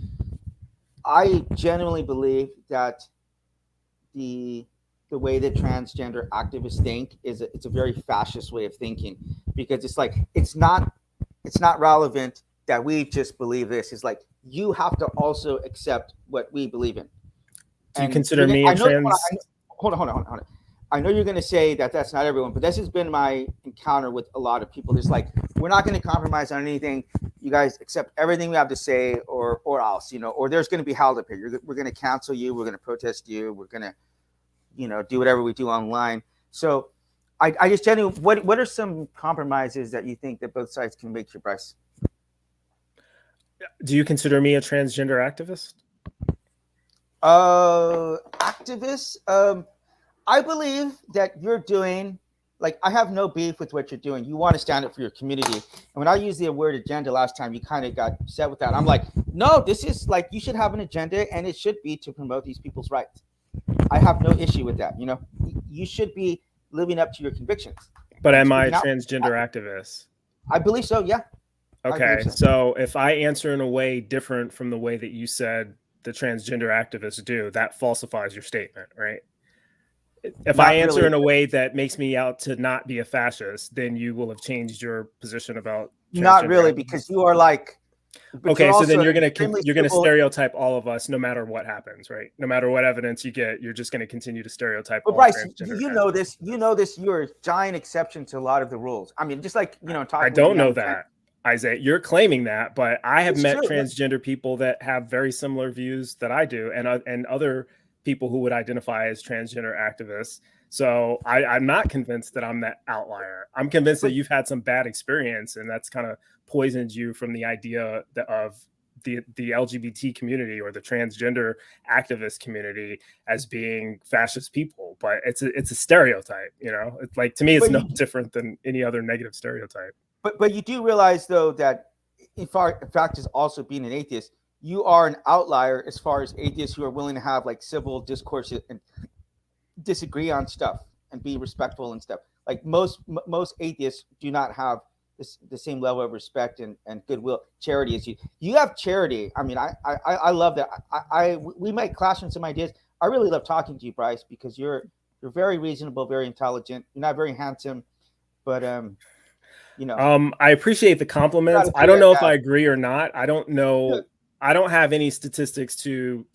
[SPEAKER 1] I genuinely believe that the way that transgender activists think it's a very fascist way of thinking, because it's like it's not relevant that we just believe this. It's like you have to also accept what we believe in.
[SPEAKER 2] Do you consider me a trans?
[SPEAKER 1] Hold on. I know you're going to say that that's not everyone, but this has been my encounter with a lot of people. It's like, we're not going to compromise on anything. You guys accept everything we have to say, or else, or there's going to be held up here. We're going to cancel you. We're going to protest you. We're going to, do whatever we do online. So I just genuinely, what are some compromises that you think that both sides can make, Bryce?
[SPEAKER 2] Do you consider me a transgender activist?
[SPEAKER 1] Activist? I believe that you're doing, like, I have no beef with what you're doing. You want to stand up for your community. And when I used the word agenda last time, you kind of got upset with that. I'm like, no, this is like, you should have an agenda, and it should be to promote these people's rights. I have no issue with that. You should be living up to your convictions.
[SPEAKER 2] But am I a transgender activist?
[SPEAKER 1] I believe so, yeah.
[SPEAKER 2] Okay, so if I answer in a way different from the way that you said the transgender activists do, that falsifies your statement, right? If I answer in a way that makes me out to not be a fascist, then you will have changed your position about.
[SPEAKER 1] Not really, because you are like.
[SPEAKER 2] Okay, so then you're gonna stereotype all of us, no matter what happens, right? No matter what evidence you get, you're just gonna continue to stereotype.
[SPEAKER 1] But Bryce, you know this. You're a giant exception to a lot of the rules. I mean, just like talking.
[SPEAKER 2] I don't know that, Isaiah. You're claiming that, but I have met transgender people that have very similar views that I do, and other people who would identify as transgender activists. So I'm not convinced that I'm that outlier. I'm convinced that you've had some bad experience, and that's kind of poisoned you from the idea of the LGBT community or the transgender activist community as being fascist people. But it's a stereotype, It's like, to me, it's no different than any other negative stereotype.
[SPEAKER 1] But you do realize, though, that in fact is also being an atheist, you are an outlier as far as atheists who are willing to have like civil discourse and disagree on stuff and be respectful and stuff. Like most atheists do not have the same level of respect and goodwill, charity as you. You have charity. I mean, I love that. We might clash on some ideas. I really love talking to you, Bryce, because you're very reasonable, very intelligent. You're not very handsome, but
[SPEAKER 2] I appreciate the compliments. I don't know if I agree or not. I don't know. I don't have any statistics to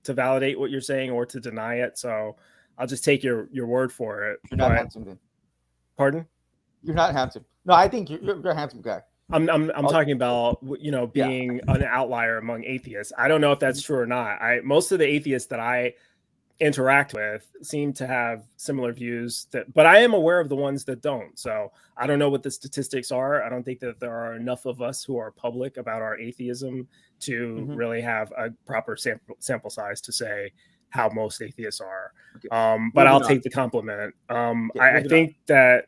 [SPEAKER 2] validate what you're saying or to deny it. So I'll just take your word for it.
[SPEAKER 1] You're not handsome, then.
[SPEAKER 2] Pardon?
[SPEAKER 1] You're not handsome. No, I think you're a handsome guy.
[SPEAKER 2] I'm talking about being an outlier among atheists. I don't know if that's true or not. Most of the atheists that I interact with seem to have similar views, but I am aware of the ones that don't. So I don't know what the statistics are. I don't think that there are enough of us who are public about our atheism to really have a proper sample size to say how most atheists are. But I'll take the compliment. I think that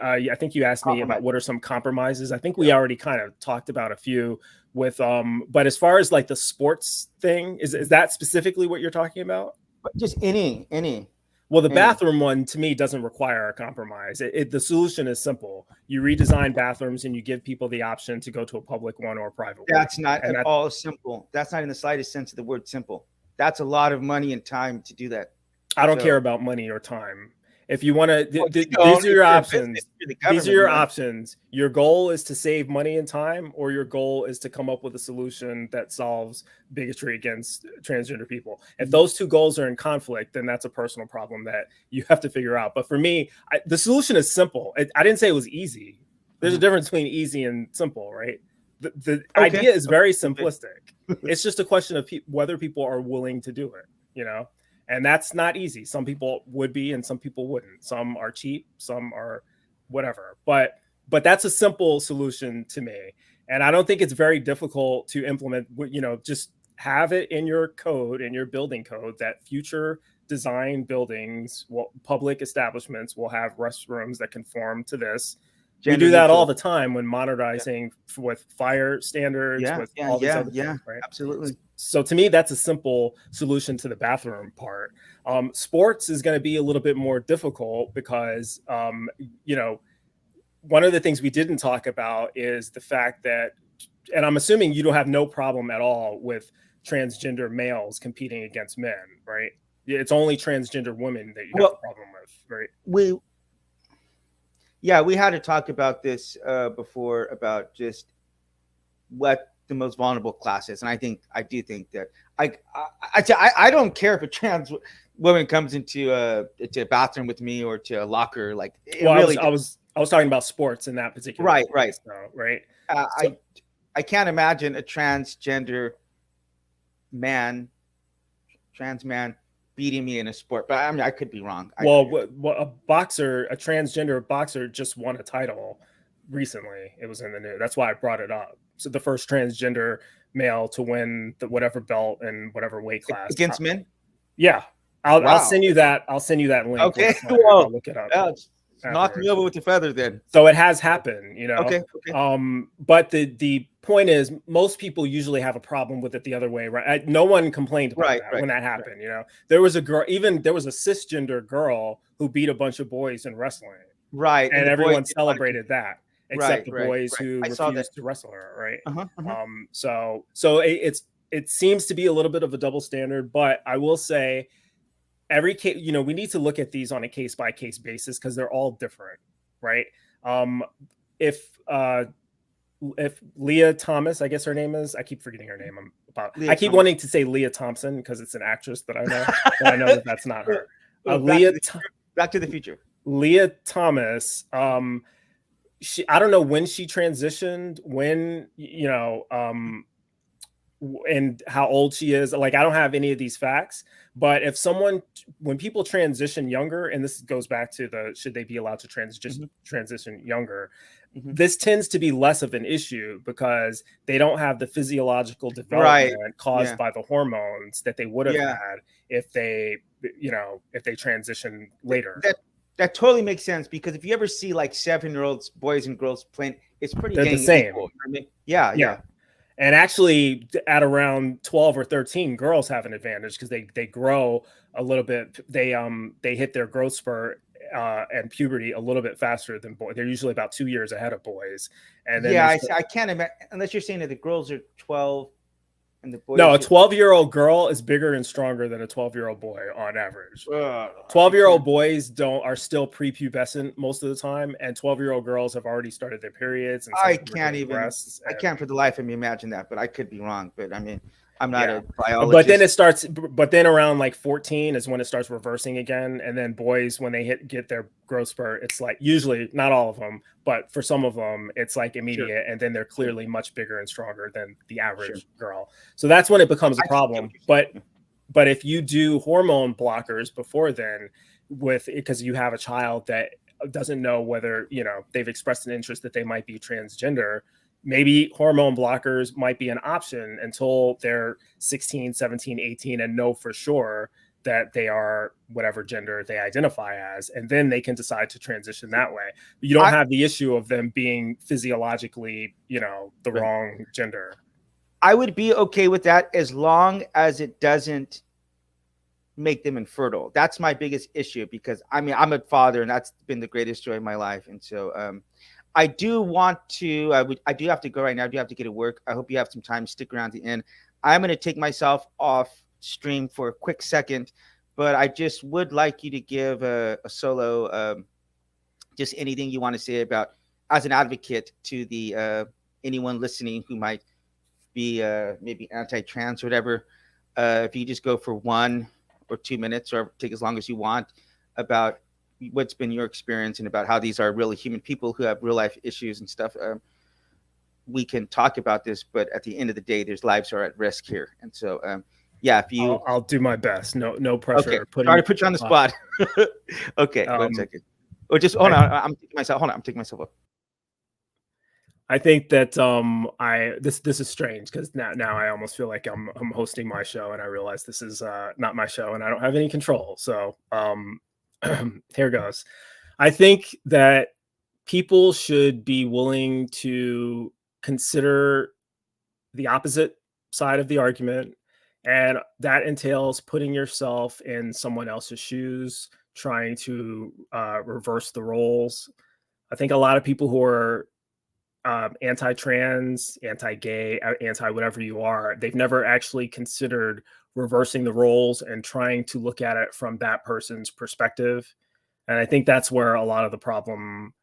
[SPEAKER 2] I think you asked me about what are some compromises. I think we already kind of talked about a few with but as far as like the sports thing, is that specifically what you're talking about?
[SPEAKER 1] Just any.
[SPEAKER 2] Well, the bathroom one to me doesn't require a compromise. The solution is simple. You redesign bathrooms and you give people the option to go to a public one or a private one.
[SPEAKER 1] That's not at all simple. That's not in the slightest sense of the word simple. That's a lot of money and time to do that.
[SPEAKER 2] I don't care about money or time. If you want to, these are your options. These are your options. Your goal is to save money and time, or your goal is to come up with a solution that solves bigotry against transgender people. If those two goals are in conflict, then that's a personal problem that you have to figure out. But for me, the solution is simple. I didn't say it was easy. There's a difference between easy and simple, right? The idea is very simplistic. It's just a question of whether people are willing to do it, you know? And that's not easy. Some people would be, and some people wouldn't. Some are cheap, some are whatever. But that's a simple solution to me. And I don't think it's very difficult to implement. You know, just have it in your code, in your building code, that future design buildings, public establishments will have restrooms that conform to this. We do that all the time when modernizing with fire standards, with all these other things, right?
[SPEAKER 1] Absolutely.
[SPEAKER 2] So to me, that's a simple solution to the bathroom part. Sports is going to be a little bit more difficult because, you know, one of the things we didn't talk about is the fact that, and I'm assuming you don't have no problem at all with transgender males competing against men, right? It's only transgender women that you have a problem with, right?
[SPEAKER 1] We had to talk about this before, about just what the most vulnerable class is, and I do think that I don't care if a trans woman comes into a bathroom with me or to a locker. Like,
[SPEAKER 2] I was talking about sports in that particular
[SPEAKER 1] right.
[SPEAKER 2] So, right.
[SPEAKER 1] I can't imagine a transgender trans man beating me in a sport, but I mean, I could be wrong.
[SPEAKER 2] A transgender boxer just won a title recently. It was in the news. That's why I brought it up. So the first transgender male to win whatever belt and whatever weight class
[SPEAKER 1] against men.
[SPEAKER 2] Yeah, I'll send you that. I'll send you that link.
[SPEAKER 1] Okay,
[SPEAKER 2] I'll look it up.
[SPEAKER 1] Knock me over with the feather, then.
[SPEAKER 2] So it has happened, you know.
[SPEAKER 1] Okay.
[SPEAKER 2] But the point is, most people usually have a problem with it the other way, right? No one complained about that when that happened. Right. You know, there was a girl, there was a cisgender girl who beat a bunch of boys in wrestling,
[SPEAKER 1] right?
[SPEAKER 2] And everyone celebrated that, except the boys who refused to wrestle her, right? So it seems to be a little bit of a double standard, but I will say, every case, you know, we need to look at these on a case by case basis because they're all different, right? If Leah Thomas, I guess her name is, I keep forgetting her name. I keep wanting to say Leah Thompson because it's an actress that I know, but I know that that's not her.
[SPEAKER 1] Back to the Future.
[SPEAKER 2] Leah Thomas. I don't know when she transitioned, and how old she is. Like, I don't have any of these facts, but when people transition younger, and this goes back to should they be allowed to transition younger, this tends to be less of an issue because they don't have the physiological development caused by the hormones that they would have had if they transition later.
[SPEAKER 1] That totally makes sense, because if you ever see like 7-year-olds, boys and girls playing, it's pretty
[SPEAKER 2] the same.
[SPEAKER 1] Equal. I mean, yeah.
[SPEAKER 2] And actually, at around 12 or 13, girls have an advantage because they grow a little bit. They hit their growth spurt and puberty a little bit faster than boys. They're usually about 2 years ahead of boys. And then
[SPEAKER 1] I can't imagine, unless you're saying that the girls are 12 and the boys.
[SPEAKER 2] No, a 12-year-old girl is bigger and stronger than a 12-year-old boy on average. 12-year-old boys are still prepubescent most of the time, and 12-year-old girls have already started their periods. And
[SPEAKER 1] I can't for the life of me imagine that, but I could be wrong. But I mean, I'm not a biologist.
[SPEAKER 2] But then around like 14 is when it starts reversing again. And then boys, when they get their growth spurt, it's like, usually not all of them, but for some of them, it's like immediate. And then they're clearly much bigger and stronger than the average girl. So that's when it becomes a problem. But if you do hormone blockers before then, because you have a child that doesn't know whether, they've expressed an interest that they might be transgender, maybe hormone blockers might be an option until they're 16, 17, 18 and know for sure that they are whatever gender they identify as, and then they can decide to transition that way. You don't have the issue of them being physiologically, the wrong gender.
[SPEAKER 1] I would be okay with that as long as it doesn't make them infertile. That's my biggest issue, because I'm a father, and that's been the greatest joy of my life. And so I do want to, I do have to go right now. I do have to get to work. I hope you have some time. Stick around to the end. I'm going to take myself off stream for a quick second, but I just would like you to give a solo, just anything you want to say about, as an advocate to the anyone listening who might be maybe anti-trans or whatever. If you just go for 1 or 2 minutes, or take as long as you want, about what's been your experience and about how these are really human people who have real life issues and stuff. We can talk about this, but at the end of the day, their lives are at risk here. And so, yeah, if you,
[SPEAKER 2] I'll do my best. No pressure.
[SPEAKER 1] Okay. Sorry to put you on the spot. Okay, 1 second. Or just hold on. I'm taking myself off.
[SPEAKER 2] I think that this is strange, because now I almost feel like I'm hosting my show, and I realize this is not my show, and I don't have any control. So here goes. I think that people should be willing to consider the opposite side of the argument, and that entails putting yourself in someone else's shoes, trying to reverse the roles. I think a lot of people who are anti-trans, anti-gay, anti-whatever you are, they've never actually considered reversing the roles and trying to look at it from that person's perspective. And I think that's where a lot of the problem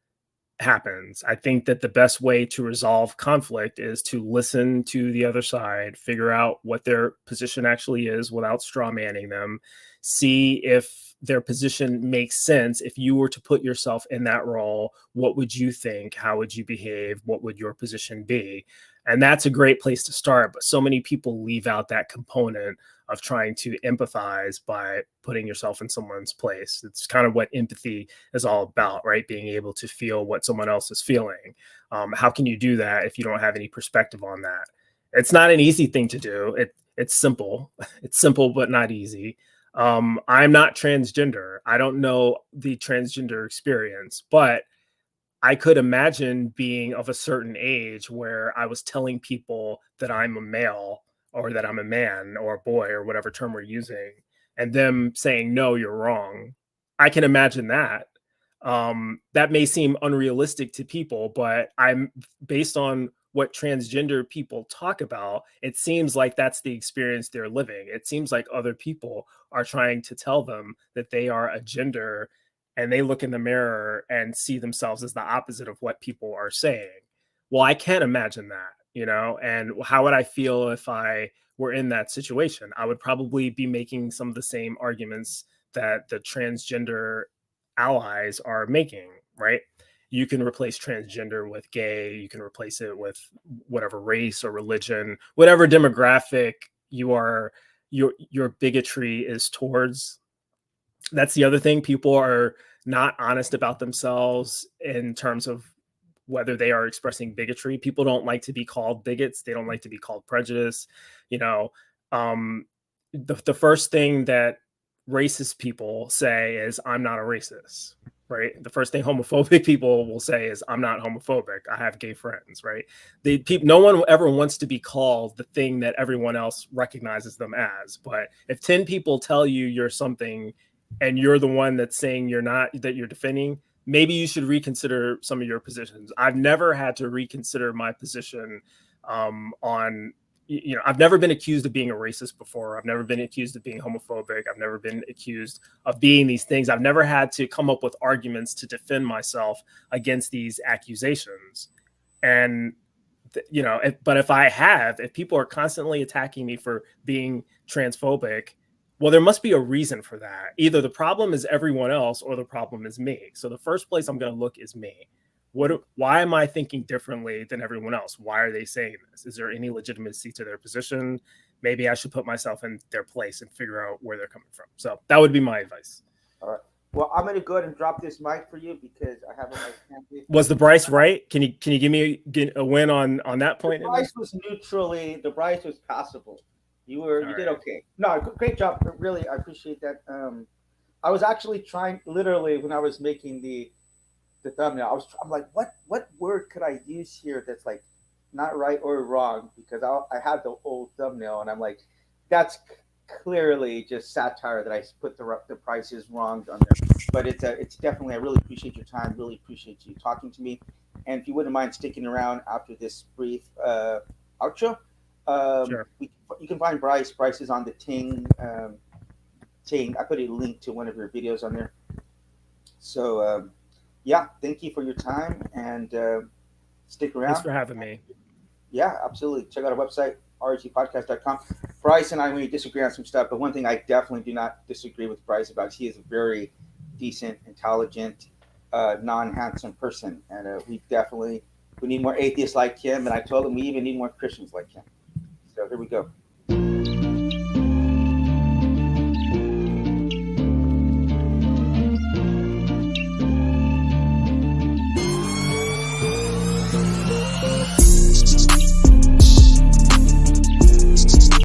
[SPEAKER 2] happens. I think that the best way to resolve conflict is to listen to the other side, figure out what their position actually is without straw manning them, see if their position makes sense. If you were to put yourself in that role, what would you think? How would you behave? What would your position be? And that's a great place to start. But so many people leave out that component of trying to empathize by putting yourself in someone's place. It's kind of what empathy is all about, right? Being able to feel what someone else is feeling. How can you do that if you don't have any perspective on that? It's not an easy thing to do. It's simple. It's simple, but not easy. I'm not transgender. I don't know the transgender experience, but I could imagine being of a certain age where I was telling people that I'm a male, or that I'm a man or a boy, or whatever term we're using, and them saying, no, you're wrong. I can imagine that. That may seem unrealistic to people, but I'm based on what transgender people talk about, it seems like that's the experience they're living. It seems like other people are trying to tell them that they are a gender, and they look in the mirror and see themselves as the opposite of what people are saying. Well, I can't imagine that, and how would I feel if I were in that situation? I would probably be making some of the same arguments that the transgender allies are making, right? You can replace transgender with gay. You can replace it with whatever race or religion, whatever demographic your bigotry is towards. That's the other thing. People are not honest about themselves in terms of whether they are expressing bigotry. People don't like to be called bigots. They don't like to be called prejudice. The first thing that racist people say is, I'm not a racist, right? The first thing homophobic people will say is, I'm not homophobic. I have gay friends, right? No one ever wants to be called the thing that everyone else recognizes them as. But if 10 people tell you you're something and you're the one that's saying you're not, that you're defending, maybe you should reconsider some of your positions. I've never had to reconsider my position on, I've never been accused of being a racist before. I've never been accused of being homophobic. I've never been accused of being these things. I've never had to come up with arguments to defend myself against these accusations. And, but if people are constantly attacking me for being transphobic, well, there must be a reason for that. Either the problem is everyone else or the problem is me. So the first place I'm going to look is me. Why am I thinking differently than everyone else? Why are they saying this? Is there any legitimacy to their position? Maybe I should put myself in their place and figure out where they're coming from. So that would be my advice.
[SPEAKER 1] All right. Well, I'm going to go ahead and drop this mic for you because I have a mic.
[SPEAKER 2] Was the Bryce right? Can you give me a win on that point?
[SPEAKER 1] The Bryce was passable. You did
[SPEAKER 2] right.
[SPEAKER 1] okay. No, great job. Really, I appreciate that. I was actually trying literally when I was making the thumbnail. I'm like, what word could I use here that's like not right or wrong? Because I had the old thumbnail, and I'm like, that's clearly just satire that I put the prices wrong on there. But it's definitely. I really appreciate your time. Really appreciate you talking to me. And if you wouldn't mind sticking around after this brief outro,
[SPEAKER 2] Sure.
[SPEAKER 1] you can find Bryce. Bryce is on the Ting. Ting. I put a link to one of your videos on there. So yeah, thank you for your time and stick
[SPEAKER 2] Thanks
[SPEAKER 1] around.
[SPEAKER 2] for having me.
[SPEAKER 1] Yeah, absolutely. Check out our website, rgpodcast.com. Bryce and I may disagree on some stuff, but one thing I definitely do not disagree with Bryce about, he is a very decent, intelligent, non-handsome person. And we need more atheists like him. And I told him we even need more Christians like him. So here we go.